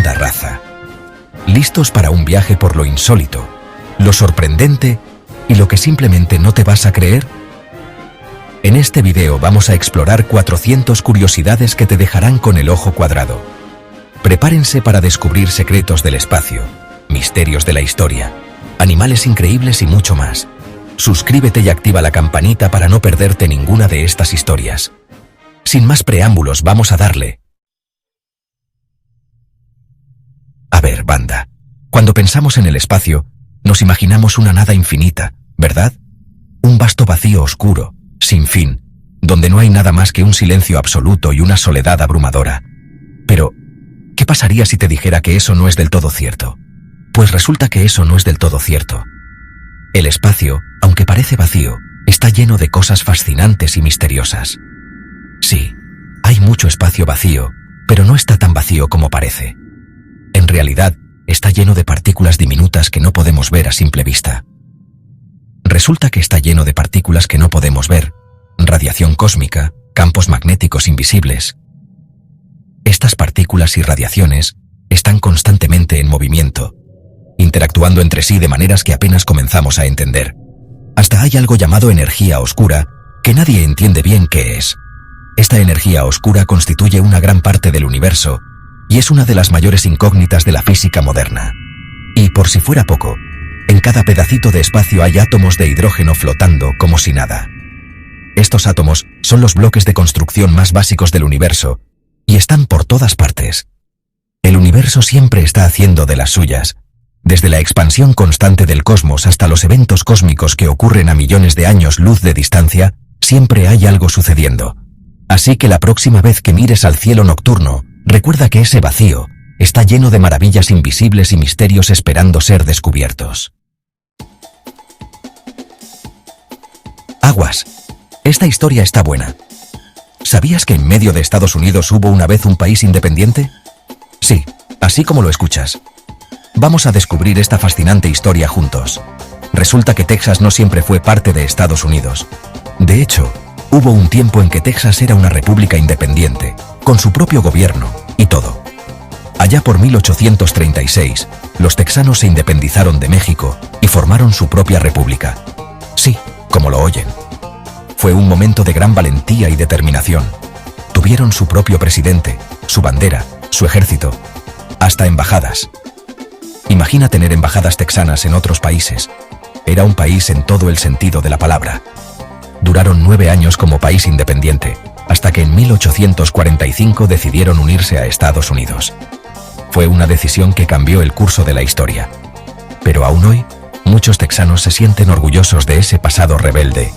segunda raza. ¿Listos para un viaje por lo insólito, lo sorprendente y lo que simplemente no te vas a creer? En este video vamos a explorar 400 curiosidades que te dejarán con el ojo cuadrado. Prepárense para descubrir secretos del espacio, misterios de la historia, animales increíbles y mucho más. Suscríbete y activa la campanita para no perderte ninguna de estas historias. Sin más preámbulos, vamos a darle. A ver, banda, cuando pensamos en el espacio, nos imaginamos una nada infinita, ¿verdad? Un vasto vacío oscuro, sin fin, donde no hay nada más que un silencio absoluto y una soledad abrumadora. Pero, ¿qué pasaría si te dijera que eso no es del todo cierto? Pues resulta que eso no es del todo cierto. El espacio, aunque parece vacío, está lleno de cosas fascinantes y misteriosas. Sí, hay mucho espacio vacío, pero no está tan vacío como parece. En realidad, está lleno de partículas diminutas que no podemos ver a simple vista. Resulta que está lleno de partículas que no podemos ver, radiación cósmica, campos magnéticos invisibles. Estas partículas y radiaciones están constantemente en movimiento, interactuando entre sí de maneras que apenas comenzamos a entender. Hasta hay algo llamado energía oscura, que nadie entiende bien qué es. Esta energía oscura constituye una gran parte del universo, y es una de las mayores incógnitas de la física moderna. Y por si fuera poco, en cada pedacito de espacio hay átomos de hidrógeno flotando como si nada. Estos átomos son los bloques de construcción más básicos del universo, y están por todas partes. El universo siempre está haciendo de las suyas, desde la expansión constante del cosmos hasta los eventos cósmicos que ocurren a millones de años luz de distancia, siempre hay algo sucediendo. Así que la próxima vez que mires al cielo nocturno, recuerda que ese vacío está lleno de maravillas invisibles y misterios esperando ser descubiertos. Aguas. Esta historia está buena. ¿Sabías que en medio de Estados Unidos hubo una vez un país independiente? Sí, así como lo escuchas. Vamos a descubrir esta fascinante historia juntos. Resulta que Texas no siempre fue parte de Estados Unidos. De hecho, hubo un tiempo en que Texas era una república independiente, con su propio gobierno y todo. Allá por 1836, los texanos se independizaron de México y formaron su propia república. Sí, como lo oyen. Fue un momento de gran valentía y determinación. Tuvieron su propio presidente, su bandera, su ejército, hasta embajadas. Imagina tener embajadas texanas en otros países. Era un país en todo el sentido de la palabra. Duraron 9 años como país independiente, hasta que en 1845 decidieron unirse a Estados Unidos. Fue una decisión que cambió el curso de la historia. Pero aún hoy, muchos texanos se sienten orgullosos de ese pasado rebelde.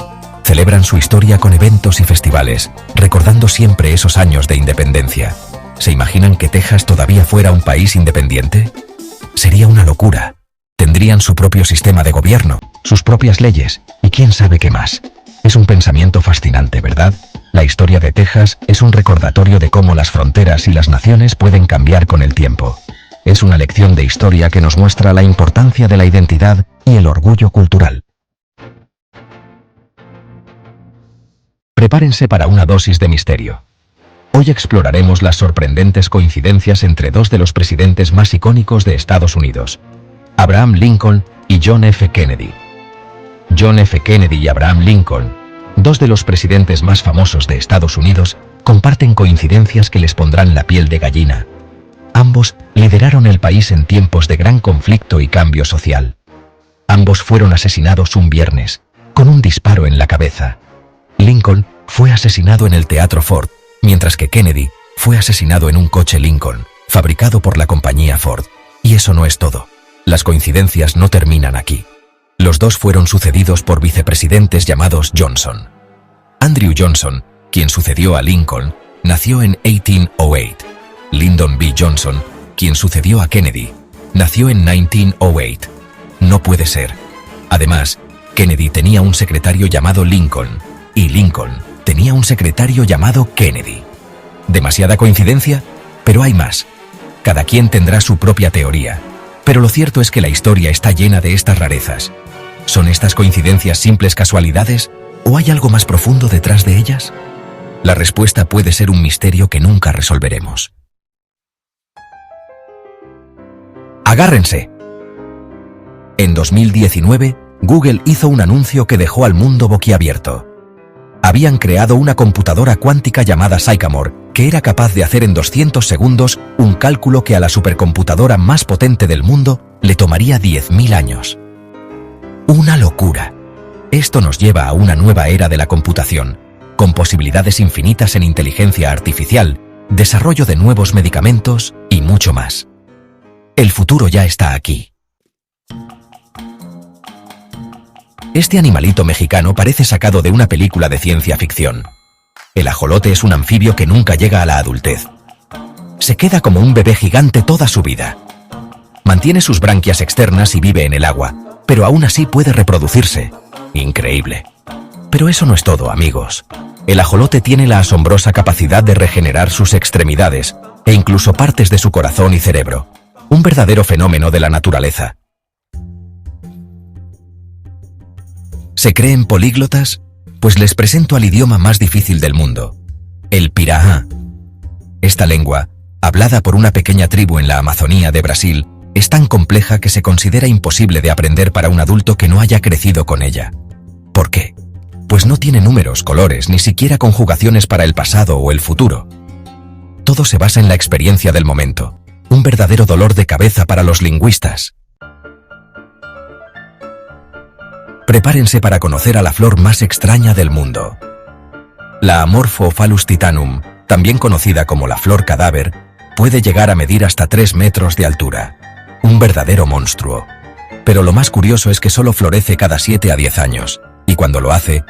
Celebran su historia con eventos y festivales, recordando siempre esos años de independencia. ¿Se imaginan que Texas todavía fuera un país independiente? Sería una locura. Tendrían su propio sistema de gobierno, sus propias leyes, y quién sabe qué más. Es un pensamiento fascinante, ¿verdad? La historia de Texas es un recordatorio de cómo las fronteras y las naciones pueden cambiar con el tiempo. Es una lección de historia que nos muestra la importancia de la identidad y el orgullo cultural. Prepárense para una dosis de misterio. Hoy exploraremos las sorprendentes coincidencias entre dos de los presidentes más icónicos de Estados Unidos, Abraham Lincoln y John F. Kennedy. John F. Kennedy y Abraham Lincoln, dos de los presidentes más famosos de Estados Unidos, comparten coincidencias que les pondrán la piel de gallina. Ambos lideraron el país en tiempos de gran conflicto y cambio social. Ambos fueron asesinados un viernes, con un disparo en la cabeza. Lincoln fue asesinado en el Teatro Ford, mientras que Kennedy fue asesinado en un coche Lincoln, fabricado por la compañía Ford. Y eso no es todo. Las coincidencias no terminan aquí. Los dos fueron sucedidos por vicepresidentes llamados Johnson. Andrew Johnson, quien sucedió a Lincoln, nació en 1808. Lyndon B. Johnson, quien sucedió a Kennedy, nació en 1908. No puede ser. Además, Kennedy tenía un secretario llamado Lincoln, y Lincoln tenía un secretario llamado Kennedy. ¿Demasiada coincidencia? Pero hay más. Cada quien tendrá su propia teoría. Pero lo cierto es que la historia está llena de estas rarezas. ¿Son estas coincidencias simples casualidades o hay algo más profundo detrás de ellas? La respuesta puede ser un misterio que nunca resolveremos. ¡Agárrense! En 2019, Google hizo un anuncio que dejó al mundo boquiabierto. Habían creado una computadora cuántica llamada Sycamore, que era capaz de hacer en 200 segundos un cálculo que a la supercomputadora más potente del mundo le tomaría 10.000 años. ¡Una locura! Esto nos lleva a una nueva era de la computación, con posibilidades infinitas en inteligencia artificial, desarrollo de nuevos medicamentos y mucho más. El futuro ya está aquí. Este animalito mexicano parece sacado de una película de ciencia ficción. El ajolote es un anfibio que nunca llega a la adultez. Se queda como un bebé gigante toda su vida. Mantiene sus branquias externas y vive en el agua, pero aún así puede reproducirse. Increíble. Pero eso no es todo, amigos. El ajolote tiene la asombrosa capacidad de regenerar sus extremidades e incluso partes de su corazón y cerebro. Un verdadero fenómeno de la naturaleza. ¿Se creen políglotas? Pues les presento al idioma más difícil del mundo, el Pirahã. Esta lengua, hablada por una pequeña tribu en la Amazonía de Brasil, es tan compleja que se considera imposible de aprender para un adulto que no haya crecido con ella. ¿Por qué? Pues no tiene números, colores, ni siquiera conjugaciones para el pasado o el futuro. Todo se basa en la experiencia del momento, un verdadero dolor de cabeza para los lingüistas. Prepárense para conocer a la flor más extraña del mundo. La Amorphophallus titanum, también conocida como la flor cadáver, puede llegar a medir hasta 3 metros de altura. Un verdadero monstruo. Pero lo más curioso es que solo florece cada 7 a 10 años, y cuando lo hace,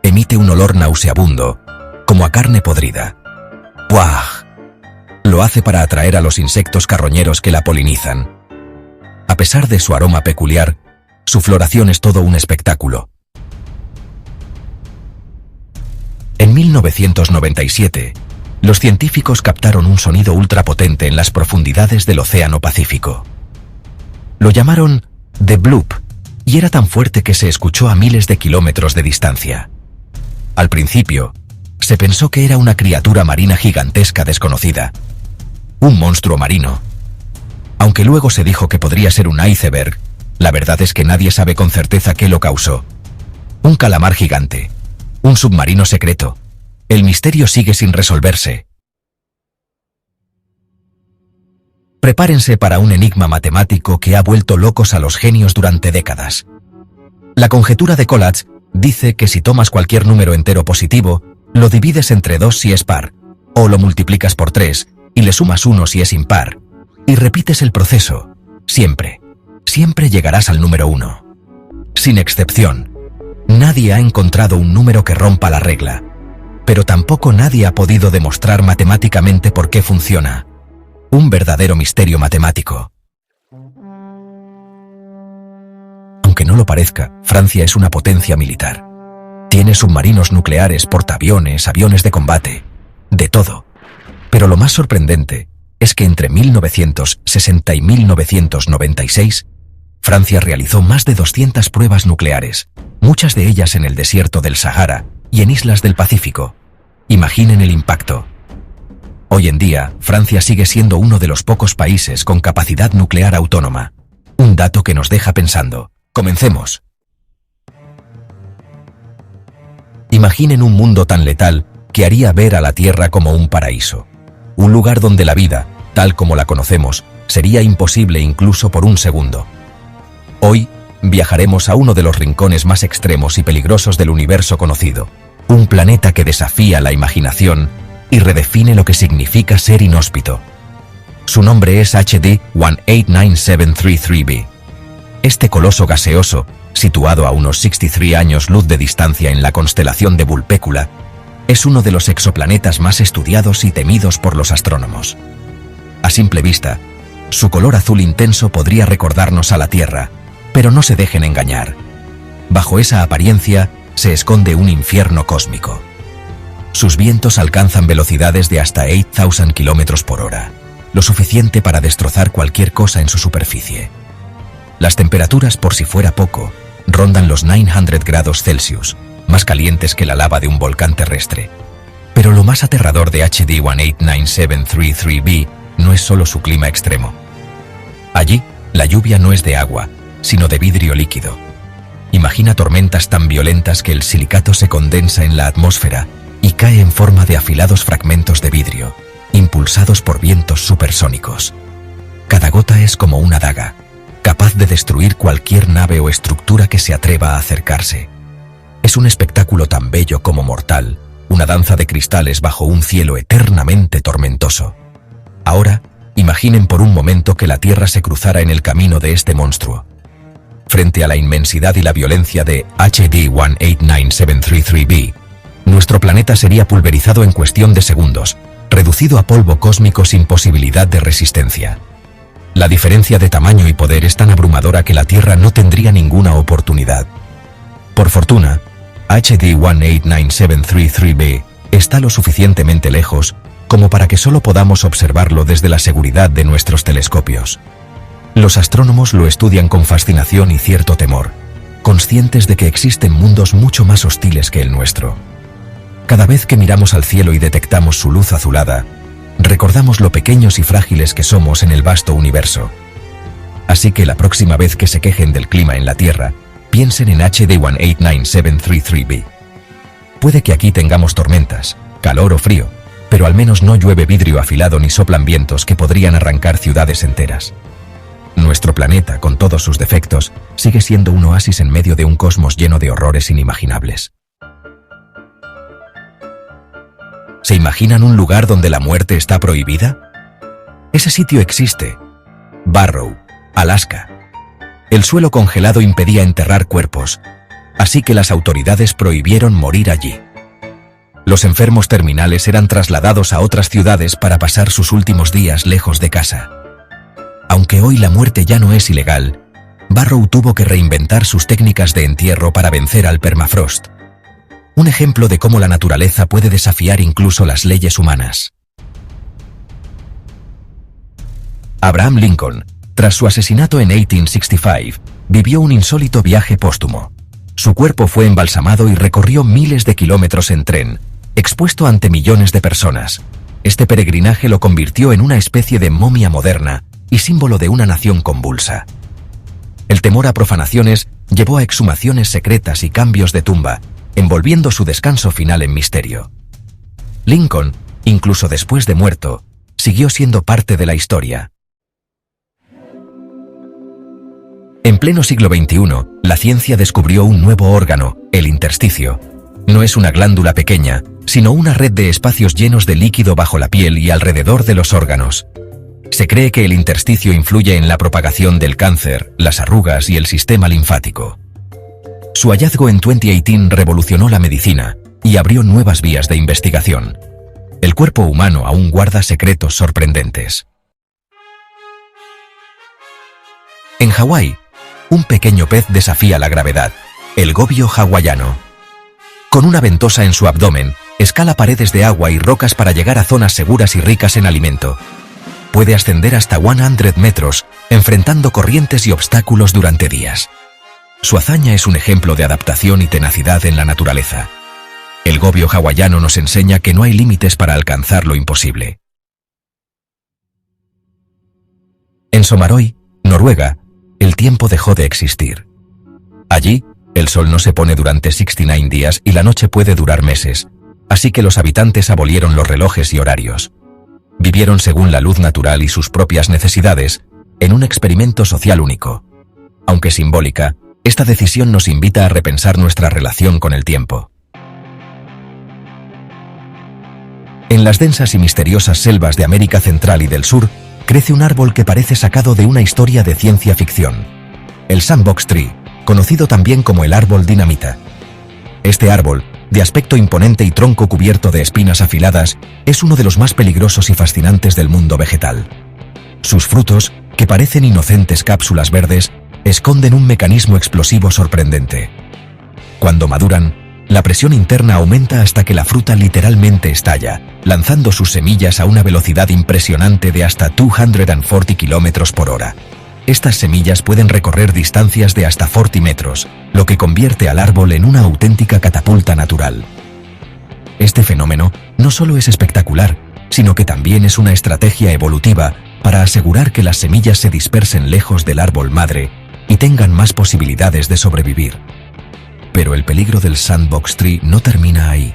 emite un olor nauseabundo, como a carne podrida. ¡Buah! Lo hace para atraer a los insectos carroñeros que la polinizan. A pesar de su aroma peculiar, su floración es todo un espectáculo. En 1997, los científicos captaron un sonido ultrapotente en las profundidades del Océano Pacífico. Lo llamaron The Bloop, y era tan fuerte que se escuchó a miles de kilómetros de distancia. Al principio, se pensó que era una criatura marina gigantesca desconocida, un monstruo marino. Aunque luego se dijo que podría ser un iceberg, la verdad es que nadie sabe con certeza qué lo causó. Un calamar gigante, un submarino secreto. El misterio sigue sin resolverse. Prepárense para un enigma matemático que ha vuelto locos a los genios durante décadas. La conjetura de Collatz dice que si tomas cualquier número entero positivo, lo divides entre 2 si es par, o lo multiplicas por 3 y le sumas 1 si es impar, y repites el proceso, siempre llegarás al número 1. Sin excepción, nadie ha encontrado un número que rompa la regla, pero tampoco nadie ha podido demostrar matemáticamente por qué funciona. Un verdadero misterio matemático. Aunque no lo parezca, Francia es una potencia militar. Tiene submarinos nucleares, portaaviones, aviones de combate, de todo. Pero lo más sorprendente es que entre 1960 y 1996, Francia realizó más de 200 pruebas nucleares, muchas de ellas en el desierto del Sahara y en islas del Pacífico. Imaginen el impacto. Hoy en día, Francia sigue siendo uno de los pocos países con capacidad nuclear autónoma. Un dato que nos deja pensando. Comencemos. Imaginen un mundo tan letal que haría ver a la Tierra como un paraíso. Un lugar donde la vida, tal como la conocemos, sería imposible incluso por un segundo. Hoy, viajaremos a uno de los rincones más extremos y peligrosos del universo conocido. Un planeta que desafía la imaginación y redefine lo que significa ser inhóspito. Su nombre es HD 189733b. Este coloso gaseoso, situado a unos 63 años luz de distancia en la constelación de Vulpecula, es uno de los exoplanetas más estudiados y temidos por los astrónomos. A simple vista, su color azul intenso podría recordarnos a la Tierra, pero no se dejen engañar. Bajo esa apariencia se esconde un infierno cósmico. Sus vientos alcanzan velocidades de hasta 8,000 km por hora, lo suficiente para destrozar cualquier cosa en su superficie. Las temperaturas, por si fuera poco, rondan los 900 grados Celsius, más calientes que la lava de un volcán terrestre. Pero lo más aterrador de HD 189733b no es solo su clima extremo. Allí, La lluvia no es de agua, sino de vidrio líquido. Imagina tormentas tan violentas que el silicato se condensa en la atmósfera y cae en forma de afilados fragmentos de vidrio, impulsados por vientos supersónicos. Cada gota es como una daga, capaz de destruir cualquier nave o estructura que se atreva a acercarse. Es un espectáculo tan bello como mortal, una danza de cristales bajo un cielo eternamente tormentoso. Ahora, imaginen por un momento que la Tierra se cruzara en el camino de este monstruo. Frente a la inmensidad y la violencia de HD 189733b, nuestro planeta sería pulverizado en cuestión de segundos, reducido a polvo cósmico sin posibilidad de resistencia. La diferencia de tamaño y poder es tan abrumadora que la Tierra no tendría ninguna oportunidad. Por fortuna, HD 189733b está lo suficientemente lejos como para que solo podamos observarlo desde la seguridad de nuestros telescopios. Los astrónomos lo estudian con fascinación y cierto temor, conscientes de que existen mundos mucho más hostiles que el nuestro. Cada vez que miramos al cielo y detectamos su luz azulada, recordamos lo pequeños y frágiles que somos en el vasto universo. Así que la próxima vez que se quejen del clima en la Tierra, piensen en HD 189733b. Puede que aquí tengamos tormentas, calor o frío, pero al menos no llueve vidrio afilado ni soplan vientos que podrían arrancar ciudades enteras. Nuestro planeta, con todos sus defectos, sigue siendo un oasis en medio de un cosmos lleno de horrores inimaginables. ¿Se imaginan un lugar donde la muerte está prohibida? Ese sitio existe. Barrow, Alaska. El suelo congelado impedía enterrar cuerpos, así que las autoridades prohibieron morir allí. Los enfermos terminales eran trasladados a otras ciudades para pasar sus últimos días lejos de casa. Aunque hoy la muerte ya no es ilegal, Barrow tuvo que reinventar sus técnicas de entierro para vencer al permafrost. Un ejemplo de cómo la naturaleza puede desafiar incluso las leyes humanas. Abraham Lincoln, tras su asesinato en 1865, vivió un insólito viaje póstumo. Su cuerpo fue embalsamado y recorrió miles de kilómetros en tren, expuesto ante millones de personas. Este peregrinaje lo convirtió en una especie de momia moderna y símbolo de una nación convulsa. El temor a profanaciones llevó a exhumaciones secretas y cambios de tumba, envolviendo su descanso final en misterio. Lincoln, incluso después de muerto, siguió siendo parte de la historia. En pleno siglo XXI, la ciencia descubrió un nuevo órgano, el intersticio. No es una glándula pequeña, sino una red de espacios llenos de líquido bajo la piel y alrededor de los órganos. Se cree que el intersticio influye en la propagación del cáncer, las arrugas y el sistema linfático. Su hallazgo en 2018 revolucionó la medicina y abrió nuevas vías de investigación. El cuerpo humano aún guarda secretos sorprendentes. En Hawái, un pequeño pez desafía la gravedad, el gobio hawaiano. Con una ventosa en su abdomen, escala paredes de agua y rocas para llegar a zonas seguras y ricas en alimento. Puede ascender hasta 100 metros, enfrentando corrientes y obstáculos durante días. Su hazaña es un ejemplo de adaptación y tenacidad en la naturaleza. El gobio hawaiano nos enseña que no hay límites para alcanzar lo imposible. En Somarøy, Noruega, el tiempo dejó de existir. Allí, el sol no se pone durante 69 días y la noche puede durar meses, así que los habitantes abolieron los relojes y horarios. Vivieron según la luz natural y sus propias necesidades, en un experimento social único. Aunque simbólica, esta decisión nos invita a repensar nuestra relación con el tiempo. En las densas y misteriosas selvas de América Central y del Sur, crece un árbol que parece sacado de una historia de ciencia ficción. El Sandbox Tree, conocido también como el árbol dinamita. Este árbol, de aspecto imponente y tronco cubierto de espinas afiladas, es uno de los más peligrosos y fascinantes del mundo vegetal. Sus frutos, que parecen inocentes cápsulas verdes, esconden un mecanismo explosivo sorprendente. Cuando maduran, la presión interna aumenta hasta que la fruta literalmente estalla, lanzando sus semillas a una velocidad impresionante de hasta 240 km por hora. Estas semillas pueden recorrer distancias de hasta 40 metros, lo que convierte al árbol en una auténtica catapulta natural. Este fenómeno no solo es espectacular, sino que también es una estrategia evolutiva para asegurar que las semillas se dispersen lejos del árbol madre y tengan más posibilidades de sobrevivir. Pero el peligro del sandbox tree no termina ahí.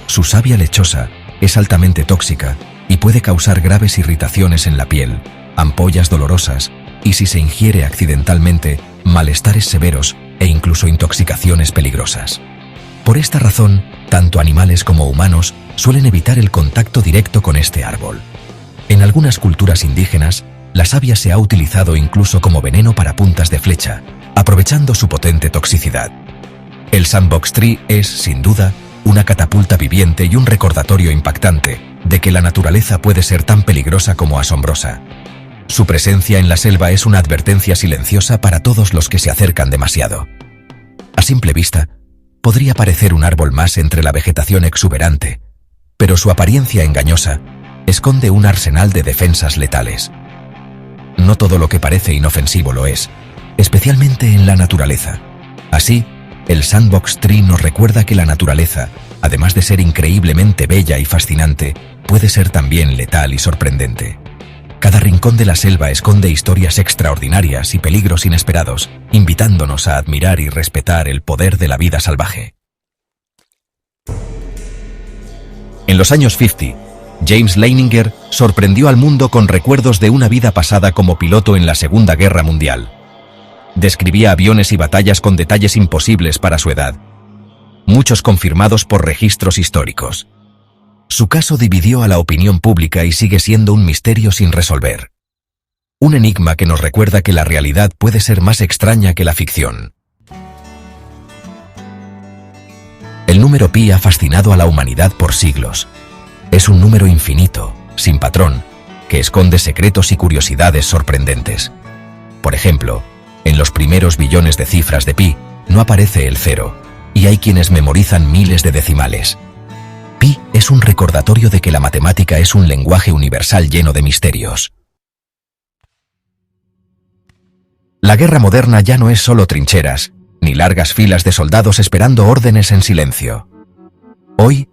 Su savia lechosa es altamente tóxica y puede causar graves irritaciones en la piel, ampollas dolorosas y, si se ingiere accidentalmente, malestares severos e incluso intoxicaciones peligrosas. Por esta razón, tanto animales como humanos suelen evitar el contacto directo con este árbol. En algunas culturas indígenas, la savia se ha utilizado incluso como veneno para puntas de flecha, aprovechando su potente toxicidad. El sandbox tree es, sin duda, una catapulta viviente y un recordatorio impactante de que la naturaleza puede ser tan peligrosa como asombrosa. Su presencia en la selva es una advertencia silenciosa para todos los que se acercan demasiado. A simple vista, podría parecer un árbol más entre la vegetación exuberante, pero su apariencia engañosa esconde un arsenal de defensas letales. No todo lo que parece inofensivo lo es, especialmente en la naturaleza. Así, el sandbox tree nos recuerda que la naturaleza, además de ser increíblemente bella y fascinante, puede ser también letal y sorprendente. Cada rincón de la selva esconde historias extraordinarias y peligros inesperados, invitándonos a admirar y respetar el poder de la vida salvaje. En los años 50, James Leininger sorprendió al mundo con recuerdos de una vida pasada como piloto en la Segunda Guerra Mundial. Describía aviones y batallas con detalles imposibles para su edad, muchos confirmados por registros históricos. Su caso dividió a la opinión pública y sigue siendo un misterio sin resolver. Un enigma que nos recuerda que la realidad puede ser más extraña que la ficción. El número pi ha fascinado a la humanidad por siglos. Es un número infinito, sin patrón, que esconde secretos y curiosidades sorprendentes. Por ejemplo, en los primeros billones de cifras de pi no aparece el cero, y hay quienes memorizan miles de decimales. Pi es un recordatorio de que la matemática es un lenguaje universal lleno de misterios. La guerra moderna ya no es solo trincheras, ni largas filas de soldados esperando órdenes en silencio. Hoy,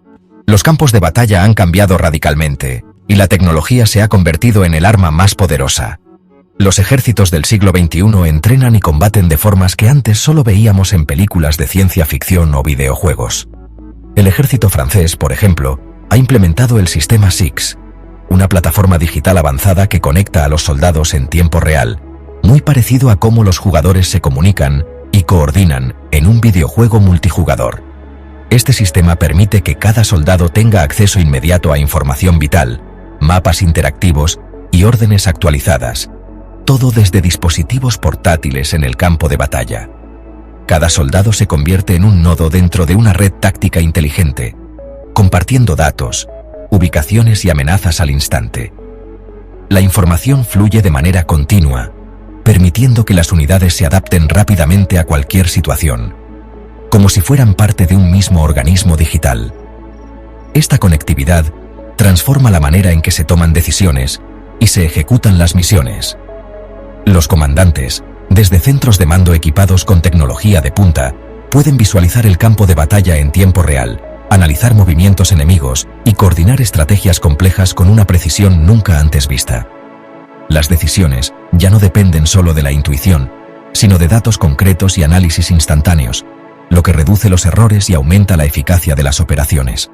los campos de batalla han cambiado radicalmente, y la tecnología se ha convertido en el arma más poderosa. Los ejércitos del siglo XXI entrenan y combaten de formas que antes solo veíamos en películas de ciencia ficción o videojuegos. El ejército francés, por ejemplo, ha implementado el sistema SIX, una plataforma digital avanzada que conecta a los soldados en tiempo real, muy parecido a cómo los jugadores se comunican y coordinan en un videojuego multijugador. Este sistema permite que cada soldado tenga acceso inmediato a información vital, mapas interactivos y órdenes actualizadas, todo desde dispositivos portátiles en el campo de batalla. Cada soldado se convierte en un nodo dentro de una red táctica inteligente, compartiendo datos, ubicaciones y amenazas al instante. La información fluye de manera continua, permitiendo que las unidades se adapten rápidamente a cualquier situación, como si fueran parte de un mismo organismo digital. Esta conectividad transforma la manera en que se toman decisiones y se ejecutan las misiones. Los comandantes, desde centros de mando equipados con tecnología de punta, pueden visualizar el campo de batalla en tiempo real, analizar movimientos enemigos y coordinar estrategias complejas con una precisión nunca antes vista. Las decisiones ya no dependen solo de la intuición, sino de datos concretos y análisis instantáneos, lo que reduce los errores y aumenta la eficacia de las operaciones.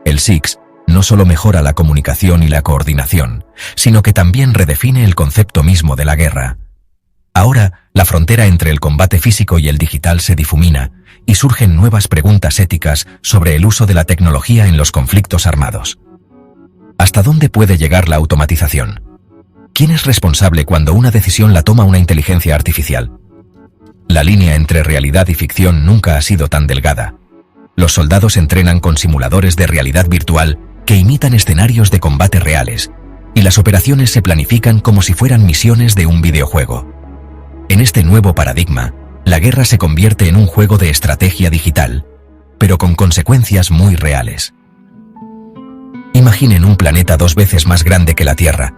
El SIX no solo mejora la comunicación y la coordinación, sino que también redefine el concepto mismo de la guerra. Ahora, la frontera entre el combate físico y el digital se difumina, y surgen nuevas preguntas éticas sobre el uso de la tecnología en los conflictos armados. ¿Hasta dónde puede llegar la automatización? ¿Quién es responsable cuando una decisión la toma una inteligencia artificial? La línea entre realidad y ficción nunca ha sido tan delgada. Los soldados entrenan con simuladores de realidad virtual que imitan escenarios de combate reales, y las operaciones se planifican como si fueran misiones de un videojuego. En este nuevo paradigma, la guerra se convierte en un juego de estrategia digital, pero con consecuencias muy reales. Imaginen un planeta 2 veces más grande que la Tierra,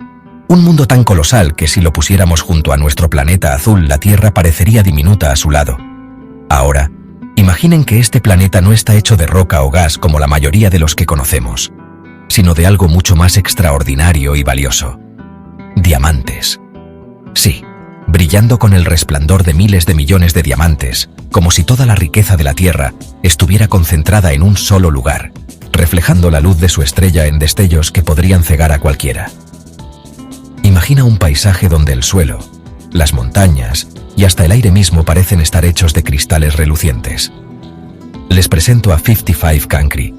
un mundo tan colosal que si lo pusiéramos junto a nuestro planeta azul, la Tierra parecería diminuta a su lado. Ahora, imaginen que este planeta no está hecho de roca o gas como la mayoría de los que conocemos, sino de algo mucho más extraordinario y valioso. Diamantes. Sí, brillando con el resplandor de miles de millones de diamantes, como si toda la riqueza de la Tierra estuviera concentrada en un solo lugar, reflejando la luz de su estrella en destellos que podrían cegar a cualquiera. Imagina un paisaje donde el suelo, las montañas y hasta el aire mismo parecen estar hechos de cristales relucientes. Les presento a 55 Cancri,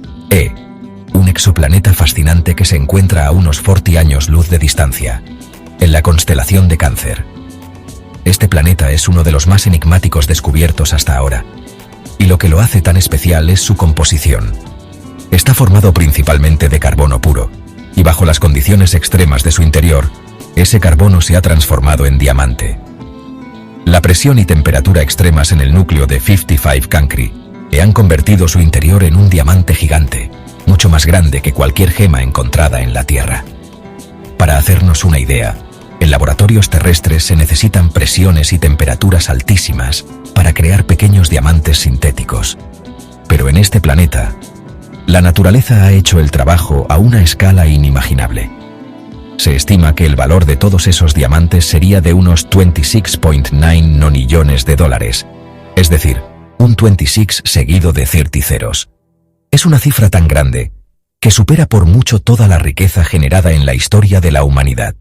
un exoplaneta fascinante que se encuentra a unos 40 años luz de distancia, en la constelación de Cáncer. Este planeta es uno de los más enigmáticos descubiertos hasta ahora, y lo que lo hace tan especial es su composición. Está formado principalmente de carbono puro, y bajo las condiciones extremas de su interior, ese carbono se ha transformado en diamante. La presión y temperatura extremas en el núcleo de 55 Cancri han convertido su interior en un diamante gigante, mucho más grande que cualquier gema encontrada en la Tierra. Para hacernos una idea, en laboratorios terrestres se necesitan presiones y temperaturas altísimas para crear pequeños diamantes sintéticos. Pero en este planeta, la naturaleza ha hecho el trabajo a una escala inimaginable. Se estima que el valor de todos esos diamantes sería de unos 26.9 nonillones de dólares, es decir, un 26 seguido de 30 ceros. Es una cifra tan grande que supera por mucho toda la riqueza generada en la historia de la humanidad.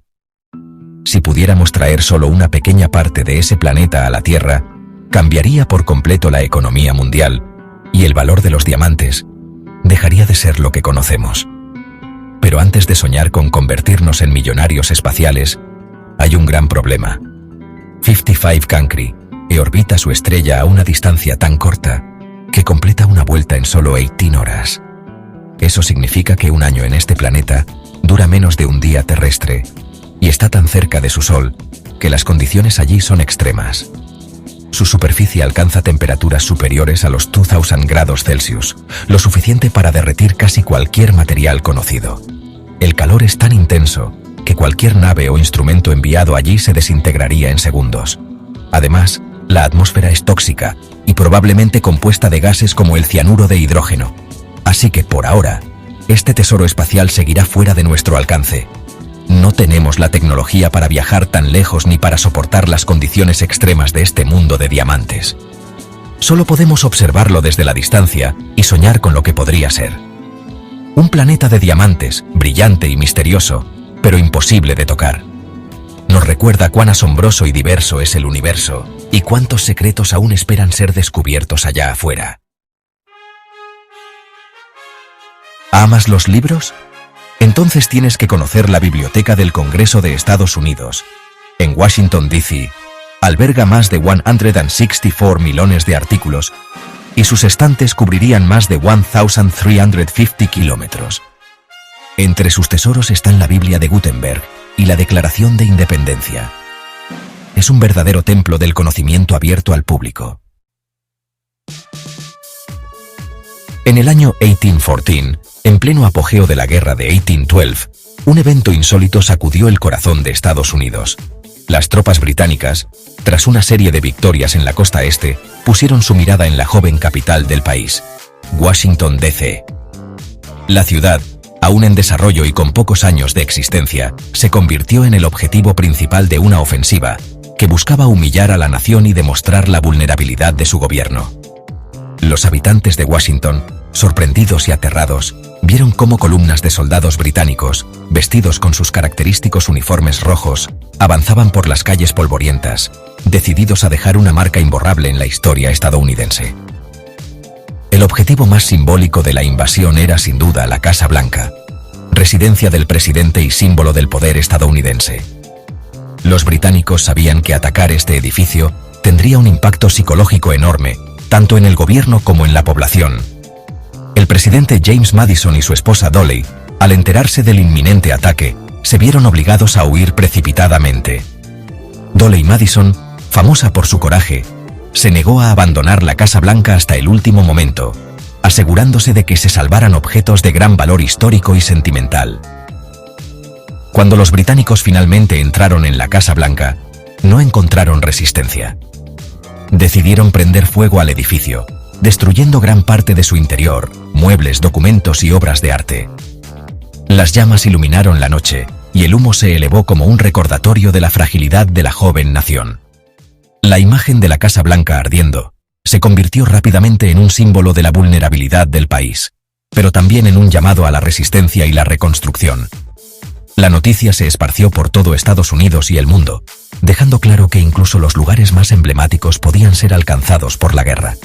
Si pudiéramos traer solo una pequeña parte de ese planeta a la Tierra, cambiaría por completo la economía mundial y el valor de los diamantes dejaría de ser lo que conocemos. Pero antes de soñar con convertirnos en millonarios espaciales, hay un gran problema. 55 Cancri orbita su estrella a una distancia tan corta que completa una vuelta en solo 18 horas. Eso significa que un año en este planeta dura menos de un día terrestre y está tan cerca de su Sol que las condiciones allí son extremas. Su superficie alcanza temperaturas superiores a los 2000 grados Celsius, lo suficiente para derretir casi cualquier material conocido. El calor es tan intenso que cualquier nave o instrumento enviado allí se desintegraría en segundos. Además, la atmósfera es tóxica y probablemente compuesta de gases como el cianuro de hidrógeno. Así que por ahora, este tesoro espacial seguirá fuera de nuestro alcance. No tenemos la tecnología para viajar tan lejos ni para soportar las condiciones extremas de este mundo de diamantes. Solo podemos observarlo desde la distancia y soñar con lo que podría ser. Un planeta de diamantes, brillante y misterioso, pero imposible de tocar. Nos recuerda cuán asombroso y diverso es el universo y cuántos secretos aún esperan ser descubiertos allá afuera. ¿Amas los libros? Entonces tienes que conocer la Biblioteca del Congreso de Estados Unidos. En Washington, D.C., alberga más de 164 millones de artículos y sus estantes cubrirían más de 1,350 kilómetros. Entre sus tesoros están la Biblia de Gutenberg y la Declaración de Independencia. Es un verdadero templo del conocimiento abierto al público. En el año 1814, en pleno apogeo de la guerra de 1812, un evento insólito sacudió el corazón de Estados Unidos. Las tropas británicas, tras una serie de victorias en la costa este, pusieron su mirada en la joven capital del país, Washington, D.C. La ciudad, aún en desarrollo y con pocos años de existencia, se convirtió en el objetivo principal de una ofensiva que buscaba humillar a la nación y demostrar la vulnerabilidad de su gobierno. Los habitantes de Washington, sorprendidos y aterrados, vieron cómo columnas de soldados británicos, vestidos con sus característicos uniformes rojos, avanzaban por las calles polvorientas, decididos a dejar una marca imborrable en la historia estadounidense. El objetivo más simbólico de la invasión era sin duda la Casa Blanca, residencia del presidente y símbolo del poder estadounidense. Los británicos sabían que atacar este edificio tendría un impacto psicológico enorme, tanto en el gobierno como en la población. El presidente James Madison y su esposa Dolly, al enterarse del inminente ataque, se vieron obligados a huir precipitadamente. Dolly Madison, famosa por su coraje, se negó a abandonar la Casa Blanca hasta el último momento, asegurándose de que se salvaran objetos de gran valor histórico y sentimental. Cuando los británicos finalmente entraron en la Casa Blanca, no encontraron resistencia. Decidieron prender fuego al edificio, destruyendo gran parte de su interior, muebles, documentos y obras de arte. Las llamas iluminaron la noche, y el humo se elevó como un recordatorio de la fragilidad de la joven nación. La imagen de la Casa Blanca ardiendo se convirtió rápidamente en un símbolo de la vulnerabilidad del país, pero también en un llamado a la resistencia y la reconstrucción. La noticia se esparció por todo Estados Unidos y el mundo, dejando claro que incluso los lugares más emblemáticos podían ser alcanzados por la guerra.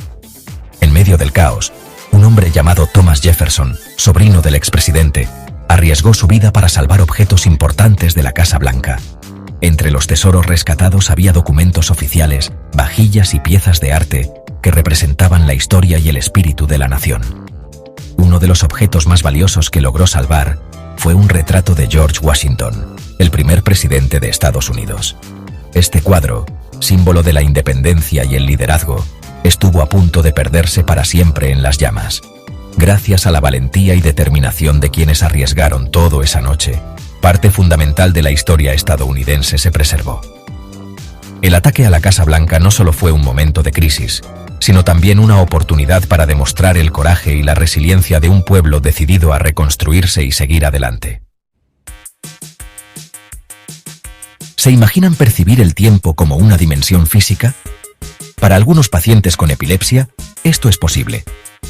En medio del caos, un hombre llamado Thomas Jefferson, sobrino del expresidente, arriesgó su vida para salvar objetos importantes de la Casa Blanca. Entre los tesoros rescatados había documentos oficiales, vajillas y piezas de arte que representaban la historia y el espíritu de la nación. Uno de los objetos más valiosos que logró salvar fue un retrato de George Washington, el primer presidente de Estados Unidos. Este cuadro, símbolo de la independencia y el liderazgo, estuvo a punto de perderse para siempre en las llamas. Gracias a la valentía y determinación de quienes arriesgaron todo esa noche, parte fundamental de la historia estadounidense se preservó. El ataque a la Casa Blanca no solo fue un momento de crisis, sino también una oportunidad para demostrar el coraje y la resiliencia de un pueblo decidido a reconstruirse y seguir adelante. ¿Se imaginan percibir el tiempo como una dimensión física? Para algunos pacientes con epilepsia, esto es posible.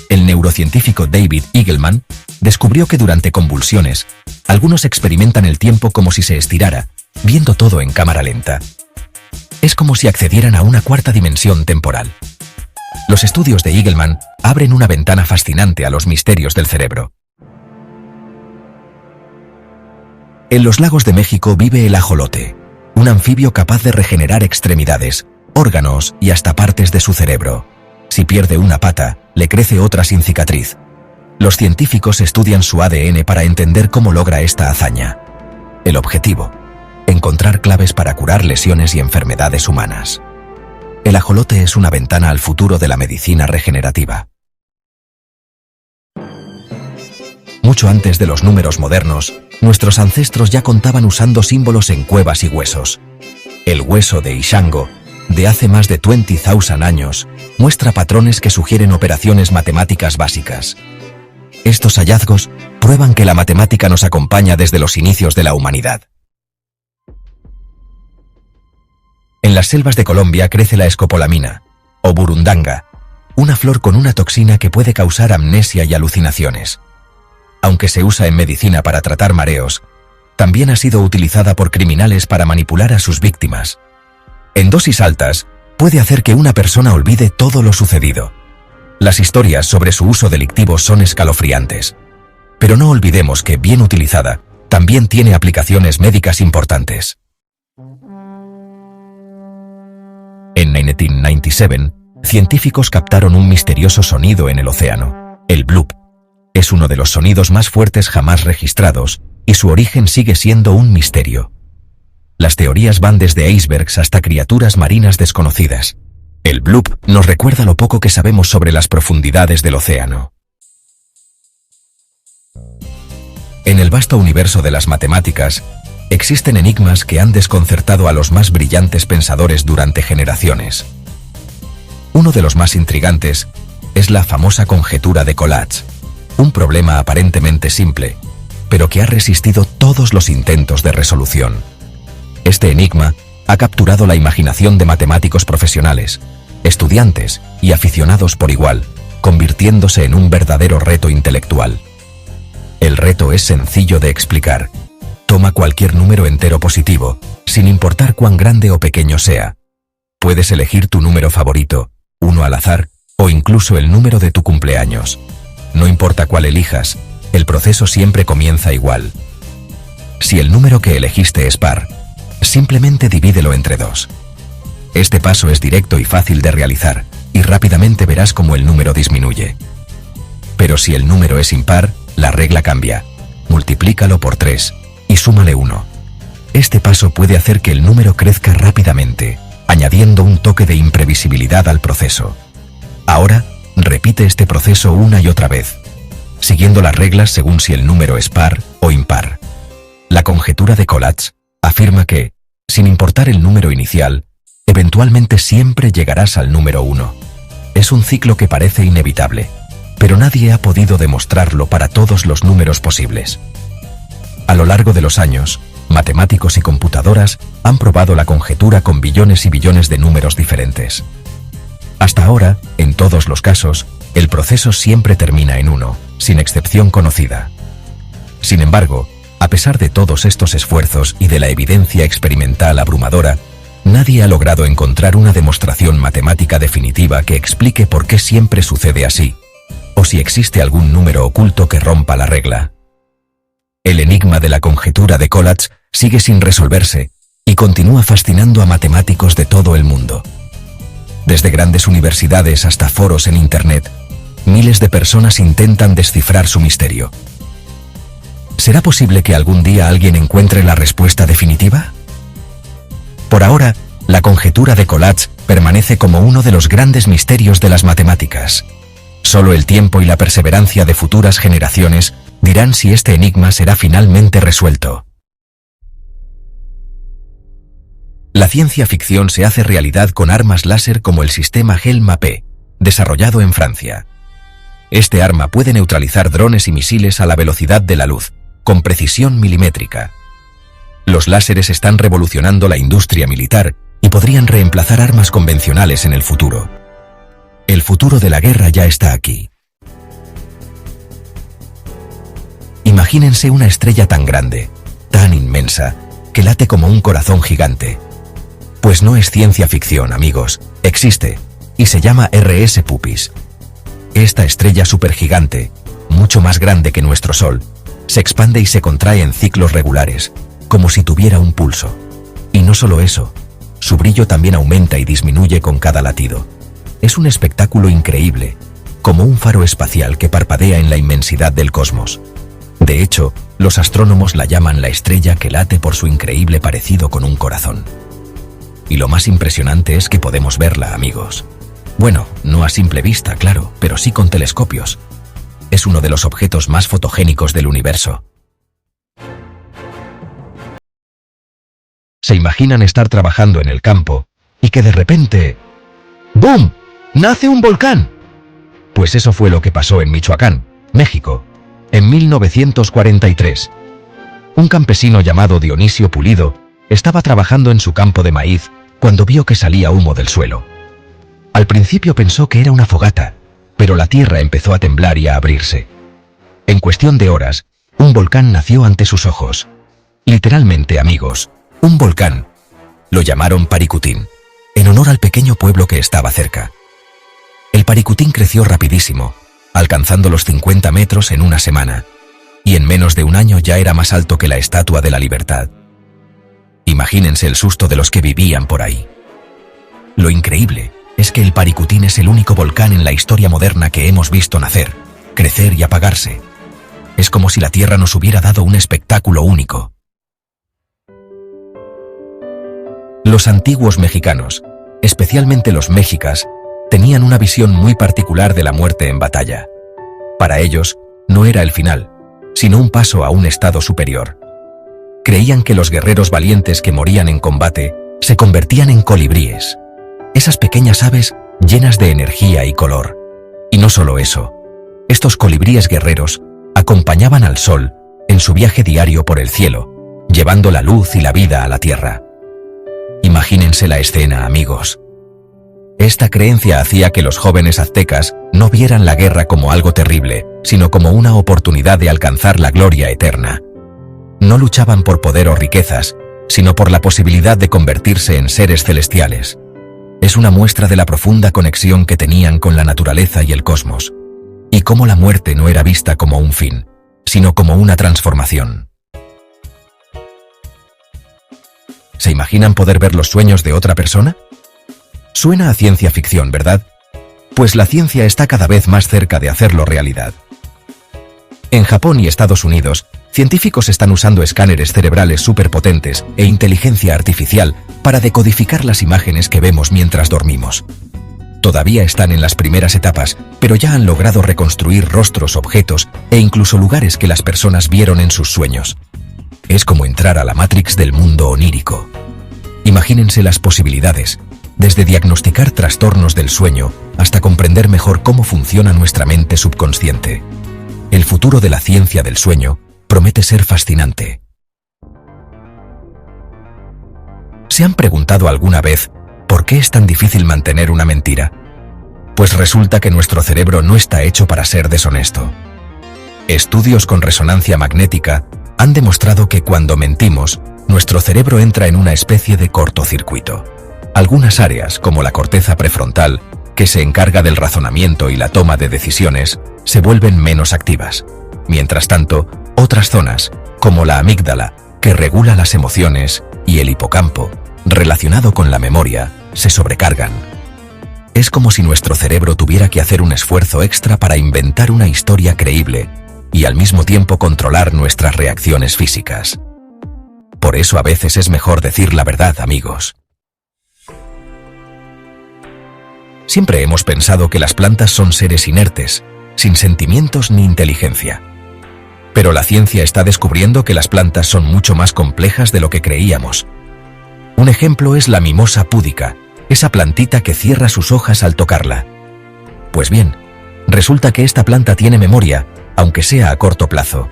El neurocientífico David Eagleman descubrió que durante convulsiones, algunos experimentan el tiempo como si se estirara, viendo todo en cámara lenta. Es como si accedieran a una cuarta dimensión temporal. Los estudios de Eagleman abren una ventana fascinante a los misterios del cerebro. En los lagos de México vive el ajolote, un anfibio capaz de regenerar extremidades, órganos y hasta partes de su cerebro. Si pierde una pata, le crece otra sin cicatriz. Los científicos estudian su ADN para entender cómo logra esta hazaña. El objetivo: encontrar claves para curar lesiones y enfermedades humanas. El ajolote es una ventana al futuro de la medicina regenerativa. Mucho antes de los números modernos, nuestros ancestros ya contaban usando símbolos en cuevas y huesos. El hueso de Ishango, de hace más de 20,000 años, muestra patrones que sugieren operaciones matemáticas básicas. Estos hallazgos prueban que la matemática nos acompaña desde los inicios de la humanidad. En las selvas de Colombia crece la escopolamina, o burundanga, una flor con una toxina que puede causar amnesia y alucinaciones. Aunque se usa en medicina para tratar mareos, también ha sido utilizada por criminales para manipular a sus víctimas. En dosis altas, puede hacer que una persona olvide todo lo sucedido. Las historias sobre su uso delictivo son escalofriantes. Pero no olvidemos que, bien utilizada, también tiene aplicaciones médicas importantes. En 1997, científicos captaron un misterioso sonido en el océano, el bloop. Es uno de los sonidos más fuertes jamás registrados, y su origen sigue siendo un misterio. Las teorías van desde icebergs hasta criaturas marinas desconocidas. El bloop nos recuerda lo poco que sabemos sobre las profundidades del océano. En el vasto universo de las matemáticas, existen enigmas que han desconcertado a los más brillantes pensadores durante generaciones. Uno de los más intrigantes es la famosa conjetura de Collatz, un problema aparentemente simple, pero que ha resistido todos los intentos de resolución. Este enigma ha capturado la imaginación de matemáticos profesionales, estudiantes y aficionados por igual, convirtiéndose en un verdadero reto intelectual. El reto es sencillo de explicar. Toma cualquier número entero positivo, sin importar cuán grande o pequeño sea. Puedes elegir tu número favorito, uno al azar, o incluso el número de tu cumpleaños. No importa cuál elijas, el proceso siempre comienza igual. Si el número que elegiste es par, simplemente divídelo entre 2. Este paso es directo y fácil de realizar, y rápidamente verás cómo el número disminuye. Pero si el número es impar, la regla cambia. Multiplícalo por 3 y súmale 1. Este paso puede hacer que el número crezca rápidamente, añadiendo un toque de imprevisibilidad al proceso. Ahora, repite este proceso una y otra vez, siguiendo las reglas según si el número es par o impar. La conjetura de Collatz afirma que, sin importar el número inicial, eventualmente siempre llegarás al número 1. Es un ciclo que parece inevitable, pero nadie ha podido demostrarlo para todos los números posibles. A lo largo de los años, matemáticos y computadoras han probado la conjetura con billones y billones de números diferentes. Hasta ahora, en todos los casos, el proceso siempre termina en 1, sin excepción conocida. Sin embargo, a pesar de todos estos esfuerzos y de la evidencia experimental abrumadora, nadie ha logrado encontrar una demostración matemática definitiva que explique por qué siempre sucede así, o si existe algún número oculto que rompa la regla. El enigma de la conjetura de Collatz sigue sin resolverse y continúa fascinando a matemáticos de todo el mundo. Desde grandes universidades hasta foros en Internet, miles de personas intentan descifrar su misterio. ¿Será posible que algún día alguien encuentre la respuesta definitiva? Por ahora, la conjetura de Collatz permanece como uno de los grandes misterios de las matemáticas. Solo el tiempo y la perseverancia de futuras generaciones dirán si este enigma será finalmente resuelto. La ciencia ficción se hace realidad con armas láser como el sistema GEL-MAPE, desarrollado en Francia. Este arma puede neutralizar drones y misiles a la velocidad de la luz, con precisión milimétrica. Los láseres están revolucionando la industria militar y podrían reemplazar armas convencionales en el futuro. El futuro de la guerra ya está aquí. Imagínense una estrella tan grande, tan inmensa, que late como un corazón gigante. Pues no es ciencia ficción, amigos, existe, y se llama RS Puppis. Esta estrella supergigante, mucho más grande que nuestro Sol, se expande y se contrae en ciclos regulares, como si tuviera un pulso. Y no solo eso, su brillo también aumenta y disminuye con cada latido. Es un espectáculo increíble, como un faro espacial que parpadea en la inmensidad del cosmos. De hecho, los astrónomos la llaman la estrella que late por su increíble parecido con un corazón. Y lo más impresionante es que podemos verla, amigos. Bueno, no a simple vista, claro, pero sí con telescopios. Es uno de los objetos más fotogénicos del universo. ¿Se imaginan estar trabajando en el campo y que de repente... ¡bum!, nace un volcán? Pues eso fue lo que pasó en Michoacán, México, en 1943. Un campesino llamado Dionisio Pulido estaba trabajando en su campo de maíz cuando vio que salía humo del suelo. Al principio pensó que era una fogata, pero la tierra empezó a temblar y a abrirse. En cuestión de horas, un volcán nació ante sus ojos. Literalmente, amigos, un volcán. Lo llamaron Paricutín, en honor al pequeño pueblo que estaba cerca. El Paricutín creció rapidísimo, alcanzando los 50 metros en una semana, y en menos de un año ya era más alto que la Estatua de la Libertad. Imagínense el susto de los que vivían por ahí. Lo increíble es que el Paricutín es el único volcán en la historia moderna que hemos visto nacer, crecer y apagarse. Es como si la Tierra nos hubiera dado un espectáculo único. Los antiguos mexicanos, especialmente los mexicas, tenían una visión muy particular de la muerte en batalla. Para ellos, no era el final, sino un paso a un estado superior. Creían que los guerreros valientes que morían en combate se convertían en colibríes, esas pequeñas aves llenas de energía y color. Y no solo eso, estos colibríes guerreros acompañaban al sol en su viaje diario por el cielo, llevando la luz y la vida a la tierra. Imagínense la escena, amigos. Esta creencia hacía que los jóvenes aztecas no vieran la guerra como algo terrible, sino como una oportunidad de alcanzar la gloria eterna. No luchaban por poder o riquezas, sino por la posibilidad de convertirse en seres celestiales. Es una muestra de la profunda conexión que tenían con la naturaleza y el cosmos, y cómo la muerte no era vista como un fin, sino como una transformación. ¿Se imaginan poder ver los sueños de otra persona? Suena a ciencia ficción, ¿verdad? Pues la ciencia está cada vez más cerca de hacerlo realidad. En Japón y Estados Unidos, científicos están usando escáneres cerebrales superpotentes e inteligencia artificial para decodificar las imágenes que vemos mientras dormimos. Todavía están en las primeras etapas, pero ya han logrado reconstruir rostros, objetos e incluso lugares que las personas vieron en sus sueños. Es como entrar a la Matrix del mundo onírico. Imagínense las posibilidades, desde diagnosticar trastornos del sueño hasta comprender mejor cómo funciona nuestra mente subconsciente. El futuro de la ciencia del sueño promete ser fascinante. ¿Se han preguntado alguna vez por qué es tan difícil mantener una mentira? Pues resulta que nuestro cerebro no está hecho para ser deshonesto. Estudios con resonancia magnética han demostrado que cuando mentimos, nuestro cerebro entra en una especie de cortocircuito. Algunas áreas, como la corteza prefrontal, que se encarga del razonamiento y la toma de decisiones, se vuelven menos activas. Mientras tanto, otras zonas, como la amígdala, que regula las emociones, y el hipocampo, relacionado con la memoria, se sobrecargan. Es como si nuestro cerebro tuviera que hacer un esfuerzo extra para inventar una historia creíble y al mismo tiempo controlar nuestras reacciones físicas. Por eso a veces es mejor decir la verdad, amigos. Siempre hemos pensado que las plantas son seres inertes, sin sentimientos ni inteligencia. Pero la ciencia está descubriendo que las plantas son mucho más complejas de lo que creíamos. Un ejemplo es la mimosa púdica, esa plantita que cierra sus hojas al tocarla. Pues bien, resulta que esta planta tiene memoria, aunque sea a corto plazo.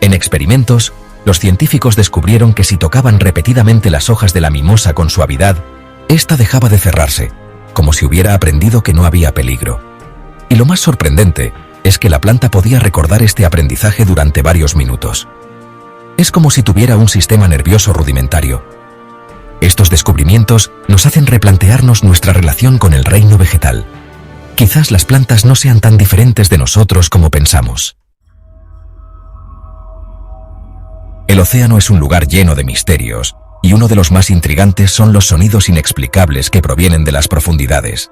En experimentos, los científicos descubrieron que si tocaban repetidamente las hojas de la mimosa con suavidad, ésta dejaba de cerrarse, como si hubiera aprendido que no había peligro. Y lo más sorprendente es que la planta podía recordar este aprendizaje durante varios minutos. Es como si tuviera un sistema nervioso rudimentario. Estos descubrimientos nos hacen replantearnos nuestra relación con el reino vegetal. Quizás las plantas no sean tan diferentes de nosotros como pensamos. El océano es un lugar lleno de misterios, y uno de los más intrigantes son los sonidos inexplicables que provienen de las profundidades.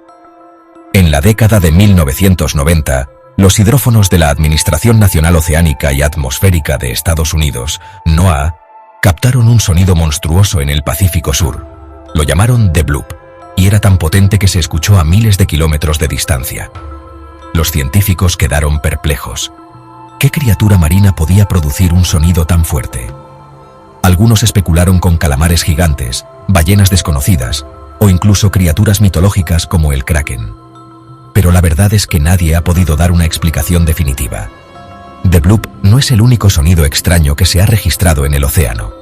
En la década de 1990, los hidrófonos de la Administración Nacional Oceánica y Atmosférica de Estados Unidos, NOAA, captaron un sonido monstruoso en el Pacífico Sur. Lo llamaron The Bloop, y era tan potente que se escuchó a miles de kilómetros de distancia. Los científicos quedaron perplejos. ¿Qué criatura marina podía producir un sonido tan fuerte? Algunos especularon con calamares gigantes, ballenas desconocidas, o incluso criaturas mitológicas como el kraken. Pero la verdad es que nadie ha podido dar una explicación definitiva. The Bloop no es el único sonido extraño que se ha registrado en el océano.